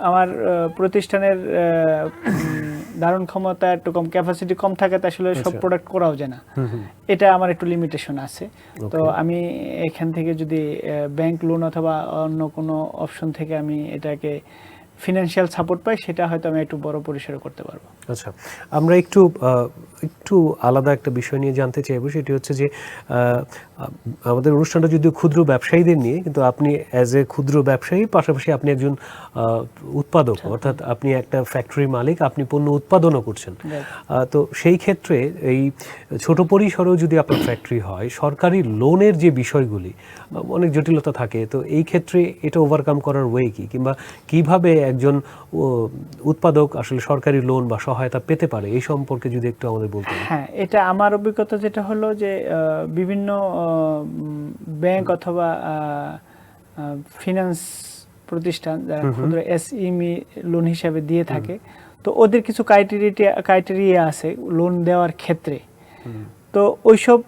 আমার প্রতিষ্ঠানের ধারণ ক্ষমতা একটু কম, ক্যাপাসিটি কম থাকাতে আসলে সব প্রোডাক্ট করাও যায় না। এটা আমার একটু লিমিটেশন আছে। তো আমি এখান থেকে যদি ব্যাংক লোন অথবা অন্য কোনো অপশন থেকে আমি এটাকে ফিনান্সিয়াল সাপোর্ট পাই, সেটা হয়তো আমি একটু বড় পরিসরে করতে পারবো। আচ্ছা, আমরা একটু আলাদা একটা বিষয় নিয়ে জানতে চাইবো, সেটি হচ্ছে যে আমাদের অনুষ্ঠানটা যদিও ক্ষুদ্র ব্যবসায়ীদের নিয়ে, কিন্তু আপনি অ্যাজ এ ক্ষুদ্র ব্যবসায়ী পাশাপাশি আপনি একজন উৎপাদক, অর্থাৎ আপনি একটা ফ্যাক্টরির মালিক, আপনি পণ্য উৎপাদনও করছেন। তো সেই ক্ষেত্রে এই ছোট পরিসরেও যদি আপনার ফ্যাক্টরি হয়, সরকারি লোনের যে বিষয়গুলি অনেক জটিলতা থাকে, তো এই ক্ষেত্রে এটা ওভারকাম করার ওয়ে কি, কিংবা কিভাবে একজন উৎপাদক আসলে সরকারি লোন বা সহায়তা পেতে পারে, এই সম্পর্কে যদি একটু আমাদের বলতেন। হ্যাঁ, এটা আমার অভিজ্ঞতা যেটা হলো যে বিভিন্ন ব্যাংক অথবা ফিনান্স প্রতিষ্ঠান যারা ক্ষুদ্র এসএমই লোন হিসাবে দিয়ে থাকে, তো ওদের কিছু ক্রাইটেরিয়া আছে লোন দেওয়ার ক্ষেত্রে। তো ওইসব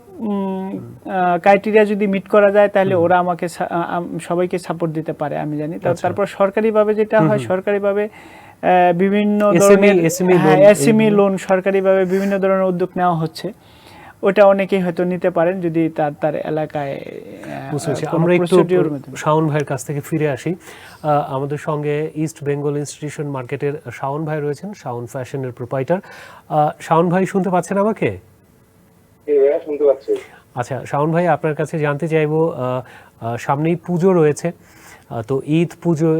ক্রাইটেরিয়া যদি মিট করা যায় তাহলে ওরা আমাকে সবাইকে সাপোর্ট দিতে পারে, আমি জানি। তারপর সরকারিভাবে যেটা হয়, সরকারিভাবে বিভিন্ন ধরনের এসএমই লোন সরকারিভাবে বিভিন্ন ধরনের উদ্যোগ নেওয়া হচ্ছে। ওটা অনেকেই হয়তো নিতে পারেন যদি তার এলাকায়। আমরা একটু শাওন ভাইয়ের কাছ থেকে ফিরে আসি। আমাদের সঙ্গে ইস্ট বেঙ্গল ইনস্টিটিউশন মার্কেটের শাওন ভাই রয়েছেন, শাওন ফ্যাশনের প্রোপাইটার। শাওন ভাই শুনতে পাচ্ছেন আমাকে? শুনতে পাচ্ছি। আচ্ছা শাওন ভাই, আপনার কাছে জানতে চাইবো, সামনেই পুজো রয়েছে, তো ঈদ পুজো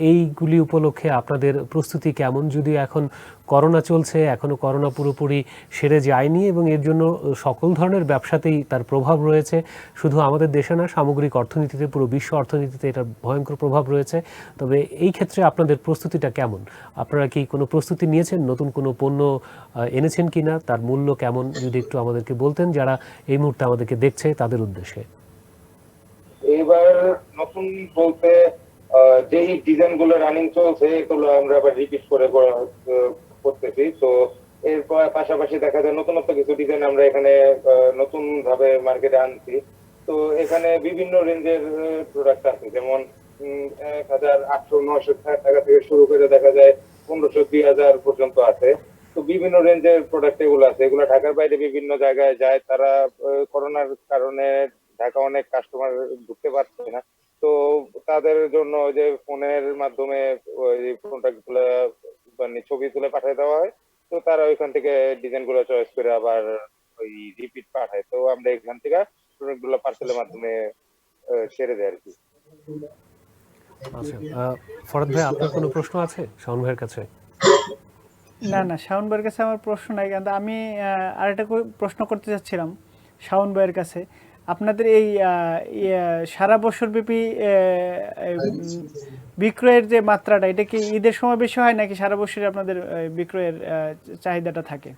এইগুলি উপলক্ষে আপনাদের প্রস্তুতি কেমন? যদিও এখন করোনা চলছে, এখনো করোনা পুরোপুরি সেরে যায়নি এবং এর জন্য সকল ধরনের ব্যবসাতেই তার প্রভাব রয়েছে। শুধু আমাদের দেশে না, সামগ্রিক অর্থনীতিতে, পুরো বিশ্ব অর্থনীতিতে এটার ভয়ঙ্কর প্রভাব রয়েছে। তবে এই ক্ষেত্রে আপনাদের প্রস্তুতিটা কেমন? আপনারা কি কোনো প্রস্তুতি নিয়েছেন? নতুন কোনো পণ্য এনেছেন কিনা? তার মূল্য কেমন যদি একটু আমাদেরকে বলতেন, যারা এই মুহূর্তে আমাদেরকে দেখছে তাদের উদ্দেশ্যে। এবার নতুন বলতে যেই ডিজাইন গুলো রানিং চলছে এগুলো আমরা আবার রিপিট করে করতেছি। তো এর পাশাপাশি দেখা যায় নতুনত্ব কিছু ডিজাইন আমরা এখানে নতুন ভাবে মার্কেটে আনছি। তো এখানে বিভিন্ন রেঞ্জের প্রোডাক্ট আছে, যেমন 1,800-900 টাকা থেকে শুরু করে দেখা যায় 1,500-2,000 পর্যন্ত আছে। তো বিভিন্ন রেঞ্জের প্রোডাক্ট এগুলো আছে, এগুলো ঢাকার বাইরে বিভিন্ন জায়গায় যায়। তারা করোনার কারণে ঢাকা অনেক কাস্টমার ঢুকতে পারছে না, তো তাদের জন্য যে ফোনের মাধ্যমে ওই প্রোডাক্ট গুলো মানে ছবি তুলে পাঠিয়ে দেওয়া হয়। তো তারা ওইখান থেকে ডিজাইন গুলো চয়েস করে আবার ওই রিপিট পাঠায়। তো আমরা এখান থেকে প্রোডাক্ট গুলো পার্সেলের মাধ্যমে ছেড়ে দেয় আর কি। আচ্ছা, ফরহাদ ভাই, আপনার কোনো প্রশ্ন আছে শাওন ভাইয়ের কাছে? না, শাওন ভাইয়ের কাছে আমার প্রশ্ন নাই, কিন্তু আমি আরেকটা প্রশ্ন করতে চাচ্ছিলাম শাওন ভাইয়ের কাছে। আপনাদের এই সারা বছর ব্যাপী বিক্রয়ের যে মাত্রাটা, এটা কি ঈদের সময় বেশি হয় নাকি সারা বছরই আপনাদের বিক্রয়ের চাহিদাটা থাকে?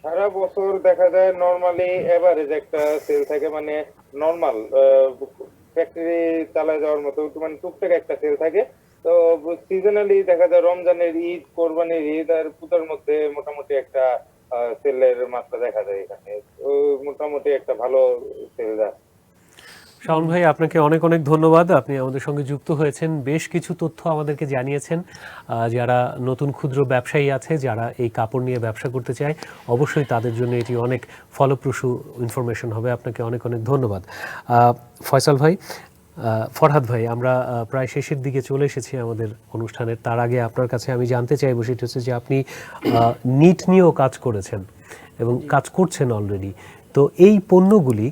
সারা বছর দেখা যায় নরমালি এভারেজ একটা সেল থাকে, মানে নরমাল ফ্যাক্টরি চালায় যাওয়ার মতো মানে টুকটাক একটা সেল থাকে। তো সিজনালি দেখা যায় রমজানের ঈদ, কোরবানির ঈদ আর পূজার মধ্যে মোটামুটি একটা সেলের মাত্রা দেখা যায় এখানে। মোটামুটি একটা ভালো সেল যায়। শাওন ভাই, আপনাকে অনেক অনেক ধন্যবাদ। আপনি আমাদের সঙ্গে যুক্ত হয়েছেন, বেশ কিছু তথ্য আমাদেরকে জানিয়েছেন। যারা নতুন ক্ষুদ্র ব্যবসায়ী আছে, যারা এই কাপড় নিয়ে ব্যবসা করতে চায়, অবশ্যই তাদের জন্য এটি অনেক ফলপ্রসূ ইনফরমেশন হবে। আপনাকে অনেক অনেক ধন্যবাদ। ফয়সাল ভাই, ফরহাদ ভাই, আমরা প্রায় শেষের দিকে চলে এসেছি আমাদের অনুষ্ঠানের। তার আগে আপনার কাছে আমি জানতে চাইব, সেটা হচ্ছে যে আপনি নিট নিয়েও কাজ করেছেন এবং কাজ করছেন অলরেডি। তো এই পণ্যগুলি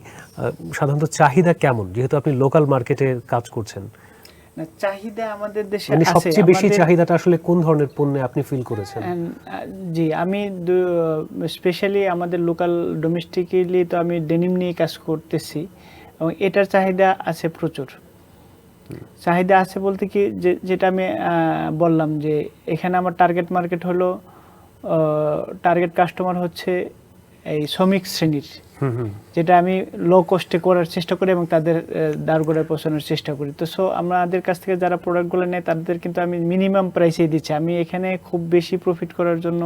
সাধারণত চাহিদা কেমন, যেহেতু আপনি লোকাল মার্কেটে কাজ করছেন? না, চাহিদা আমাদের দেশে মানে আছে। সবচেয়ে বেশি চাহিদাটা আসলে কোন ধরনের পণ্যে আপনি ফিল করেছেন? জি, আমি স্পেশালি আমাদের লোকাল ডোমেস্টিকলি তো আমি ডেনিম নিয়ে কাজ করতেছি এবং এটার চাহিদা আছে প্রচুর। চাহিদা আছে বলতে কি, যেটা আমি বললাম যে এখানে আমার টার্গেট মার্কেট হলো, টার্গেট কাস্টমার হচ্ছে এই শ্রমিক শ্রেণীর, যেটা আমি লো কস্টে করার চেষ্টা করি এবং তাদের দাঁড়গোড়ায় পৌঁছানোর চেষ্টা করি। তো আমাদের কাছ থেকে যারা প্রোডাক্টগুলো নেয় তাদের কিন্তু আমি মিনিমাম প্রাইসেই দিচ্ছি। আমি এখানে খুব বেশি প্রফিট করার জন্য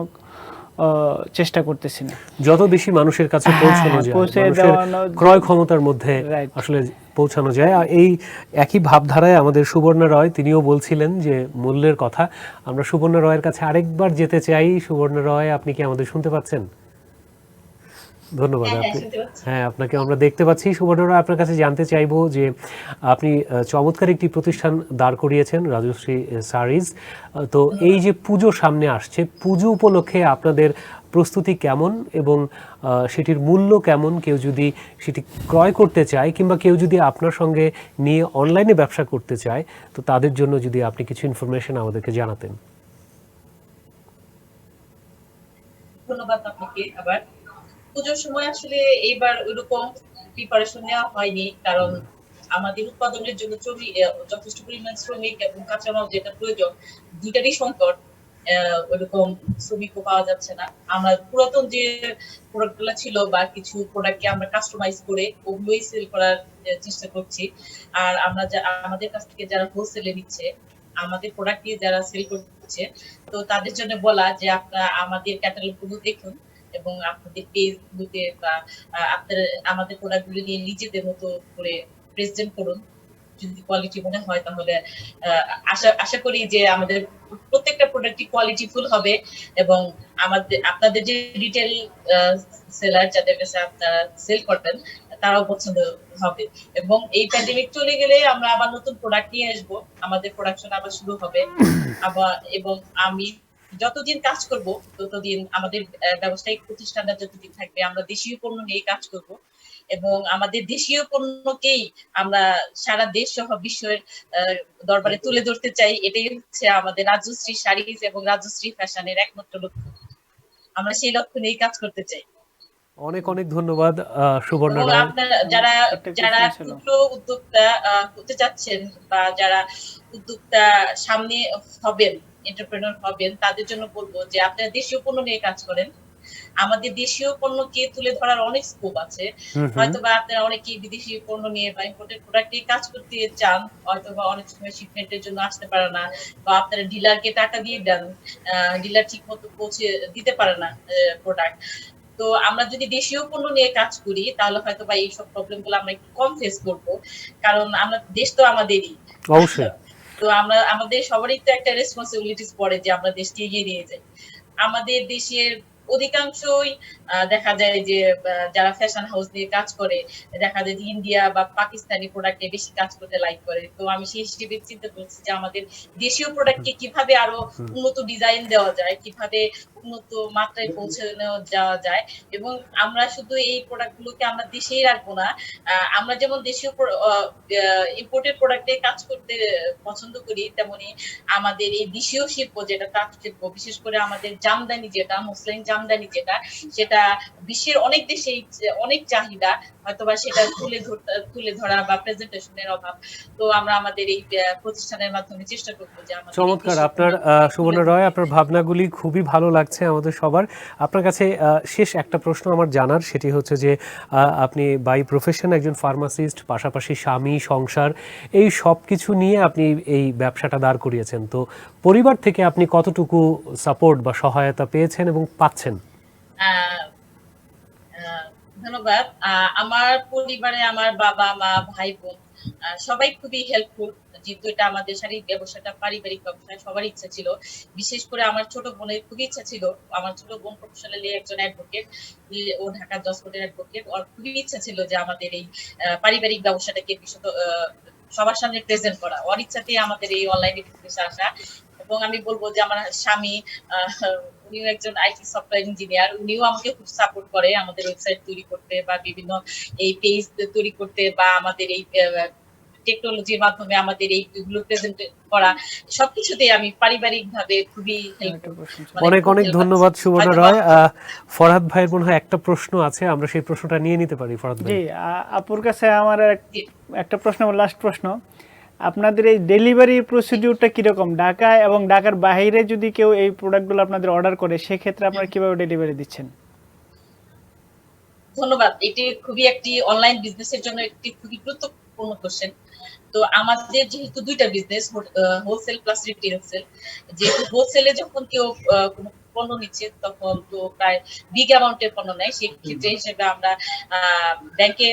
চেষ্টা করতেছি না। যত বেশি মানুষের কাছে পৌঁছানো যায়, মানুষের ক্রয় ক্ষমতার মধ্যে আসলে পৌঁছানো যায়। এই একই ভাবধারায় আমাদের সুবর্ণা রয়, তিনিও বলছিলেন যে মূল্যের কথা। আমরা সুবর্ণা রয়ের কাছে আরেকবার যেতে চাই। সুবর্ণা রয়, আপনি কি আমাদের শুনতে পাচ্ছেন? ধন্যবাদ। হ্যাঁ, আপনাকে আমরা দেখতে পাচ্ছি। সুবর্ণা রয়, আপনার কাছে জানতে চাইবো যে আপনি চমৎকার একটি প্রতিষ্ঠান দাঁড় করিয়েছেন, রাজশ্রী শাড়িজ। তো এই যে পুজো সামনে আসছে, পুজো উপলক্ষে আপনাদের প্রস্তুতি কেমন এবং সেটির মূল্য কেমন? কেউ যদি সেটি ক্রয় করতে চায় কিংবা কেউ যদি আপনার সঙ্গে নিয়ে অনলাইনে ব্যবসা করতে চায়, তো তাদের জন্য যদি আপনি কিছু ইনফরমেশন আমাদেরকে জানাতেন। ধন্যবাদ আপনাকে। আবার পুজোর সময় আসলে এইবার ওইরকম প্রিপারেশন নেওয়া হয়নি, কারণ আমাদের উৎপাদনের জন্য যথেষ্ট পরিমাণ শ্রমিক এবং কাঁচামাল যেটা প্রয়োজন, দুইটারই সংকট। ওইরকম শ্রমিকও পাওয়া যাচ্ছে না। আমরা পুরাতন যে প্রোডাক্ট গুলো ছিল বা কিছু প্রোডাক্টকে আমরা কাস্টমাইজ করে ওগুলোই সেল করার চেষ্টা করছি। আর আমরা আমাদের কাছ থেকে যারা হোলসেলে নিচ্ছে, আমাদের প্রোডাক্ট দিয়ে যারা সেল করছে, তো তাদের জন্য বলা যে আপনারা আমাদের ক্যাটালগ গুলো দেখুন এবং আপনাদের পেজগুলোতে বা আপনারা আমাদের প্রোডাক্টগুলো নিয়ে নিজেদের মতো করে প্রেজেন্ট করুন। যদি কোয়ালিটি মনে হয় তাহলে আশা করি যে আমাদের প্রত্যেকটা প্রোডাক্টই কোয়ালিটিফুল হবে এবং আপনাদের যে রিটেল সেলার যাদের কাছে আপনারা সেল করেন তারাও পছন্দ হবে। এবং এই প্যান্ডেমিক চলে গেলে আমরা আবার নতুন প্রোডাক্ট নিয়ে আসবো, আমাদের প্রোডাকশন আবার শুরু হবে আবার। এবং আমি যতদিন কাজ করব ততদিন আমাদের ব্যবসায়িক প্রতিষ্ঠানটা যতদিন থাকবে আমরা দেশীয় পণ্য নিয়ে কাজ করব এবং আমাদের দেশীয় পণ্যকেই আমরা সারা দেশ সহ বিশ্বের দরবারে তুলে ধরতে চাই। এটাই হচ্ছে আমাদের রাজশ্রী শাড়িজ এবং রাজশ্রী ফ্যাশনের একমাত্র লক্ষ্য। আমরা সেই লক্ষ্য নিয়ে কাজ করতে চাই। অনেক অনেক ধন্যবাদ সুবর্ণা এবং রায়। আপনারা যারা ক্ষুদ্র উদ্যোক্তা হতে চাচ্ছেন বা যারা উদ্যোক্তা সামনে হবেন, এন্টারপ্রেনার হবেন, তাদের জন্য বলবো যে আপনারা দেশীয় পণ্য নিয়ে কাজ করেন। আমাদের দেশীয় পণ্যকে তুলে ধরার অনেক স্কোপ আছে। হয়তোবা আপনারা অনেকেই বিদেশি পণ্য নিয়ে বা ইম্পোর্টেড প্রোডাক্ট নিয়ে কাজ করতে চান, হয়তোবা অনেক সময় শিপমেন্টের জন্য আসতে পারে না, বা আপনারা ডিলারকে টাকা দিয়ে দেন, ডিলার ঠিক মতো পৌঁছে দিতে পারে না প্রোডাক্ট। তো আমরা যদি দেশীয় পণ্য নিয়ে কাজ করি তাহলে হয়তো বা এইসব প্রবলেম গুলো আমরা একটু কম ফেস করবো, কারণ আমরা দেশ তো আমাদেরই। অবশ্যই। তো আমাদের সবারই তো একটা রেসপন্সিবিলিটিস পড়ে যে আমরা দেশকে এগিয়ে নিয়ে যাই। আমাদের দেশের অধিকাংশই দেখা যায় যে যারা ফ্যাশন হাউস নিয়ে কাজ করে দেখা যায় যে ইন্ডিয়া বা পাকিস্তানি প্রোডাক্টে বেশি কাজ করতে লাইক করে। তো আমি সেই হিসেবে চিন্তা করছি যে আমাদের দেশীয় প্রোডাক্টকে কিভাবে আরো উন্নত ডিজাইন দেওয়া যায়, কিভাবে উন্নত মাত্রায় পৌঁছানো যাওয়া যায়, এবং আমরা শুধু এই প্রোডাক্ট গুলোকে আমরা দেশেই রাখবো না। আমরা যেমন দেশীয় ইম্পোর্টেড প্রোডাক্টে কাজ করতে পছন্দ করি, তেমনি আমাদের এই দেশীয় শিল্প যেটা তাঁত শিল্প, বিশেষ করে আমাদের জামদানি যেটা মসলিন জামদানি যেটা, সেটা বিশ্বের অনেক দেশে অনেক চাহিদা, হয়তোবা সেটা তুলে ধরা বা প্রেজেন্টেশনের অভাব। তো আমরা আমাদের এই প্রতিষ্ঠানের মাধ্যমে চেষ্টা করবো যে আমাদের চমৎকার আপনার সুবর্ণা রয়, আপনার ভাবনাগুলি খুবই ভালো লাগছে আমাদের সবার। আপনার কাছে শেষ একটা প্রশ্ন আমার জানার, সেটি হচ্ছে যে আপনি বাই প্রফেশন একজন ফার্মাসিস্ট, পাশাপাশি স্বামী, সংসার, এই সব কিছু নিয়ে আপনি এই ব্যবসাটা দাঁড় করিয়েছেন। তো পরিবার থেকে আপনি কতটুকু সাপোর্ট বা সহায়তা পেয়েছেন এবং পাচ্ছেন? ধন্যবাদ। আমার পরিবারে আমার বাবা মা ভাই বোন সবাই খুবই হেল্পফুল, যেহেতু এটা আমাদের শাড়ির ব্যবসাটা পারিবারিক ব্যবসা। সবার ইচ্ছা ছিল, বিশেষ করে আমার ছোট বোনের খুবই ইচ্ছা ছিল। আমার ছোট বোন প্রফেশনালি একজন অ্যাডভোকেট, ও ঢাকা জজ কোর্টের অ্যাডভোকেট। ওর খুবই ইচ্ছা ছিল যে আমাদের এই পারিবারিক ব্যবসাটাকে সবার সামনে প্রেজেন্ট করা। ওর ইচ্ছাতেই আমাদের এই অনলাইন বিজনেসে আসা। এবং আমি বলবো যে আমার স্বামী উনিও একজন আইটি সফটওয়্যার ইঞ্জিনিয়ার, উনিও আমাকে খুব সাপোর্ট করে আমাদের ওয়েবসাইট তৈরি করতে বা বিভিন্ন এই পেজ তৈরি করতে বা আমাদের এই টেকনোলজির মাধ্যমে আমাদের এইগুলো প্রেজেন্ট করা, সবকিছুতেই আমি পারিবারিক ভাবে খুবই অনেক অনেক ধন্যবাদ সুবর্ণা রয়। ফরহাদ ভাইয়ের মনে হয় একটা প্রশ্ন আছে, আমরা সেই প্রশ্নটা নিয়ে নিতে পারি। ফরহাদ ভাই। জি, আপুর কাছে আমার একটা প্রশ্ন, লাস্ট প্রশ্ন, আপনাদের এই ডেলিভারি প্রসিডিউরটা কিরকম ঢাকায় এবং ঢাকার বাইরে যদি কেউ এই প্রোডাক্টগুলো আপনাদের অর্ডার করে, সেক্ষেত্রে আপনারা কিভাবে ডেলিভারি দিচ্ছেন? ধন্যবাদ। এটি খুবই একটি অনলাইন বিজনেসের জন্য একটি খুবই গুরুত্বপূর্ণ কোশ্চেন। তো আমাদের যেহেতু দুইটা business, wholesale plus retail sale, যেহেতু হোলসেলে যখন কেউ কোনো পণ্য নিচ্ছে তখন তো প্রায় বিগ অ্যামাউন্টের পণ্য নেয়, সেই ক্ষেত্রে হিসেবে আমরা ব্যাংকে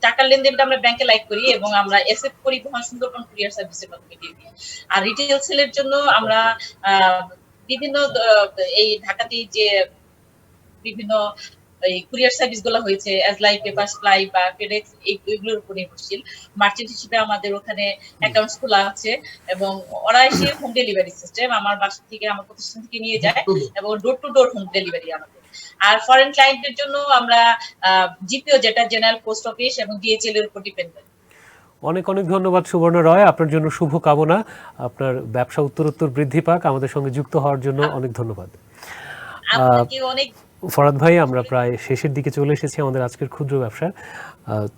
টাকার লেনদেনটা আমরা ব্যাংকে লাইক করি এবং আমরা এসএফ পরিবহন সুন্দরবন কুরিয়ার সার্ভিসের মাধ্যমে দিয়ে দিই। আর রিটেল সেলের জন্য আমরা বিভিন্ন এই ঢাকাতেই যে বিভিন্ন এই কুরিয়ার সার্ভিস গুলো হয়েছে, এজলাই, পেপারস ফ্লাই বা ফেডেক্স, এইগুলোর উপর নির্ভরশীল। মার্চেন্ট হিসেবে আমাদের ওখানে অ্যাকাউন্টস খোলা আছে এবং ওরা এসে হোম ডেলিভারি সিস্টেম আমার বাসা থেকে, আমার প্রতিষ্ঠান থেকে নিয়ে যায় এবং door to door home delivery আমাদের। আর ফরেন ক্লায়েন্টের জন্য আমরা জিপিও, যেটা জেনারেল পোস্ট অফিস এবং ডিএচএল এর উপর ডিপেন্ডেন্ট। অনেক অনেক ধন্যবাদ সুবর্ণা রয়, আপনার জন্য শুভ কামনা, আপনার ব্যবসা উত্তরোত্তর বৃদ্ধি পাক। আমাদের সঙ্গে যুক্ত হওয়ার জন্য অনেক ধন্যবাদ। আপনাকে অনেক। ফরহাদ ভাই, আমরা প্রায় শেষের দিকে চলে এসেছি আমাদের আজকের ক্ষুদ্র ব্যবসার।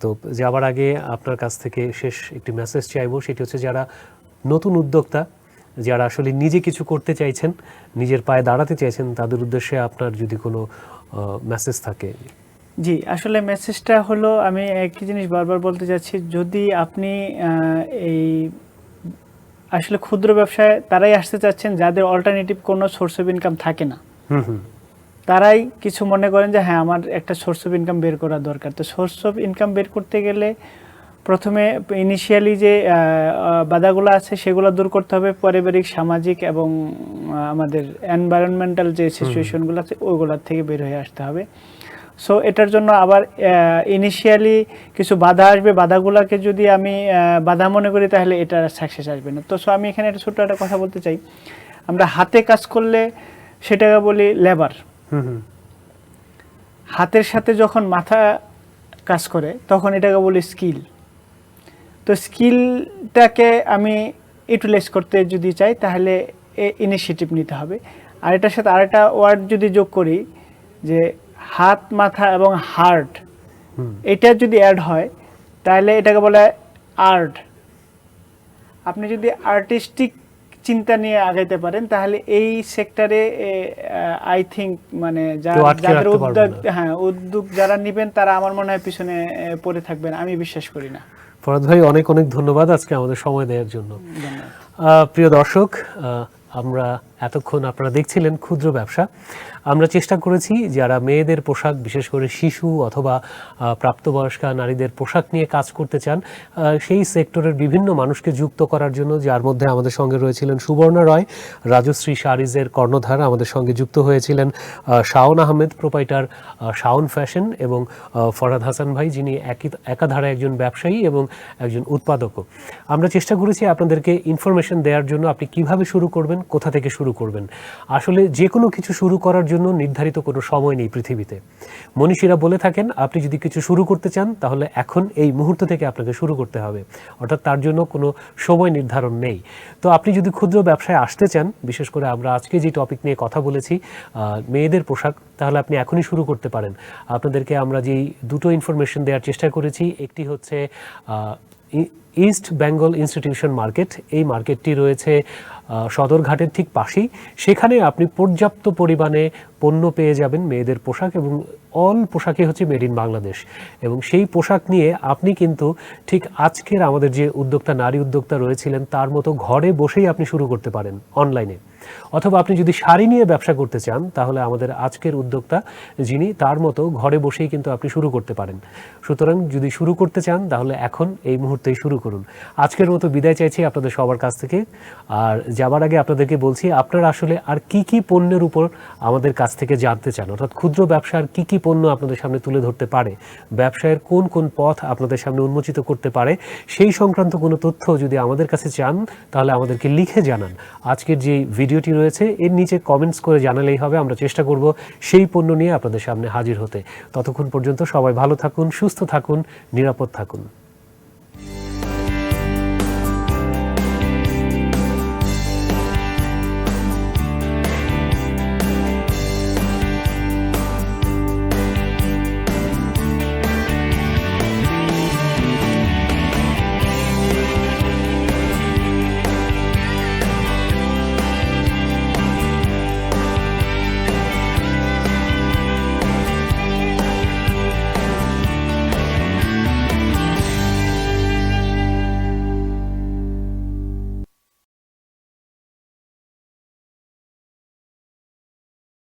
তো যাবার আগে আপনার কাছ থেকে শেষ একটি মেসেজ চাইবো, সেটি হচ্ছে যারা নতুন উদ্যোক্তা, যারা আসলে নিজে কিছু করতে চাইছেন, নিজের পায়ে দাঁড়াতে চাইছেন, তাদের উদ্দেশ্যে আপনার যদি কোনো মেসেজ থাকে। জি, আসলে মেসেজটা হলো, আমি একই জিনিস বারবার বলতে চাচ্ছি, যদি আপনি এই আসলে ক্ষুদ্র ব্যবসায় তারাই আসতে চাচ্ছেন যাদের অল্টারনেটিভ কোনো সোর্স অফ ইনকাম থাকে না, তারাই কিছু মনে করেন যে হ্যাঁ আমার একটা সোর্স অফ ইনকাম বের করা দরকার। তো সোর্স অফ ইনকাম বের করতে গেলে প্রথমে ইনিশিয়ালি যে বাধাগুলো আছে সেগুলো দূর করতে হবে, পারিবারিক, সামাজিক এবং আমাদের এনভায়রনমেন্টাল যে সিচুয়েশনগুলো আছে ওইগুলোর থেকে বের হয়ে আসতে হবে। সো এটার জন্য আবার ইনিশিয়ালি কিছু বাধা আসবে, বাধাগুলোকে যদি আমি বাধা মনে করি তাহলে এটা সাকসেস আসবে না। তো সো আমি এখানে একটা ছোট্ট একটা কথা বলতে চাই, আমরা হাতে কাজ করলে সেটাকে বলি লেবার। হাতের সাথে যখন মাথা কাজ করে তখন এটাকে বলি স্কিল। তো স্কিলটাকে আমি ইউটিলাইজ করতে যদি চাই তাহলে ইনিশিয়েটিভ নিতে হবে। আর এটার সাথে আরেকটা ওয়ার্ড যদি যোগ করি যে হাত, মাথা এবং হার্ট, এটা যদি অ্যাড হয় তাহলে এটাকে বলে আর্ট। আপনি যদি আর্টিস্টিক চিন্তা নিয়ে আগাইতে পারেন তাহলে এই সেক্টরে আই থিঙ্ক মানে যাদের উদ্যোগ যারা নেবেন তারা আমার মনে হয় পিছনে পড়ে থাকবেন, আমি বিশ্বাস করি না। ফরহাদ ভাই অনেক অনেক ধন্যবাদ আজকে আমাদের সময় দেওয়ার জন্য। প্রিয় দর্শক, আমরা এতক্ষণ আপনারা দেখছিলেন ক্ষুদ্র ব্যবসা। আমরা চেষ্টা করেছি যারা মেয়েদের পোশাক, বিশেষ করে শিশু অথবা প্রাপ্তবয়স্কা নারীদের পোশাক নিয়ে কাজ করতে চান সেই সেক্টরের বিভিন্ন মানুষকে যুক্ত করার জন্য, যার মধ্যে আমাদের সঙ্গে রয়েছিলেন সুবর্ণা রয়, রাজশ্রী শাড়িজের কর্ণধার। আমাদের সঙ্গে যুক্ত হয়েছিলেন শাওন আহমেদ, প্রোপাইটার শাওন ফ্যাশন, এবং ফরহাদ হাসান ভাই, যিনি একাধারে একজন ব্যবসায়ী এবং একজন উৎপাদকও। আমরা চেষ্টা করেছি আপনাদেরকে ইনফরমেশন দেওয়ার জন্য, আপনি কিভাবে শুরু করবেন, কোথা থেকে শুরু করবেন। আসলে যে কোনো কিছু শুরু করার জন্য নির্ধারিত কোনো সময় নেই পৃথিবীতে। মনীষীরা বলে থাকেন আপনি যদি কিছু শুরু করতে চান তাহলে এখন এই মুহূর্ত থেকে আপনাকে শুরু করতে হবে, অর্থাৎ তার জন্য কোনো সময় নির্ধারণ নেই। তো আপনি যদি ক্ষুদ্র ব্যবসায় আসতে চান, বিশেষ করে আমরা আজকে যে টপিক নিয়ে কথা বলেছি মেয়েদের পোশাক, তাহলে আপনি এখনই শুরু করতে পারেন। আপনাদেরকে আমরা যেই দুটো ইনফরমেশন দেওয়ার চেষ্টা করেছি, একটি হচ্ছে ইস্ট বেঙ্গল ইনস্টিটিউশন মার্কেট। এই মার্কেটটি রয়েছে সদরঘাটের ঠিক পাশেই। সেখানে আপনি পর্যাপ্ত পরিমাণে পণ্য পেয়ে যাবেন মেয়েদের পোশাক, এবং অল পোশাকই হচ্ছে মেড ইন বাংলাদেশ। এবং সেই পোশাক নিয়ে আপনি কিন্তু ঠিক আজকের আমাদের যে উদ্যোক্তা, নারী উদ্যোক্তা রয়েছিলেন তার মতো ঘরে বসেই আপনি শুরু করতে পারেন অনলাইনে। অথবা আপনি যদি শাড়ি নিয়ে ব্যবসা করতে চান তাহলে আমাদের আজকের উদ্যোক্তা যিনি, তার মতো ঘরে বসেই কিন্তু আপনি শুরু করতে পারেন। সুতরাং যদি শুরু করতে চান তাহলে এখন এই মুহূর্তেই শুরু করুন। আজকের মতো বিদায় চাইছি আপনাদের সবার কাছ থেকে। আর যাবার আগে আপনাদেরকে বলছি, আপনারা আসলে আর কি কি পণ্যের উপর আমাদের কাছ থেকে জানতে চান, অর্থাৎ ক্ষুদ্র ব্যবসার কি কি পণ্য আপনাদের সামনে তুলে ধরতে পারে, ব্যবসায়ের কোন কোন পথ আপনাদের সামনে উন্মোচিত করতে পারে, সেই সংক্রান্ত কোনো তথ্য যদি আমাদের কাছে চান তাহলে আমাদেরকে লিখে জানান। আজকের যে ভিডিওটি রয়েছে এর নিচে কমেন্টস করে জানালেই হবে। আমরা চেষ্টা করব সেই পণ্য নিয়ে আপনাদের সামনে হাজির হতে। ততক্ষণ পর্যন্ত সবাই ভালো থাকুন, সুস্থ থাকুন, নিরাপদ থাকুন।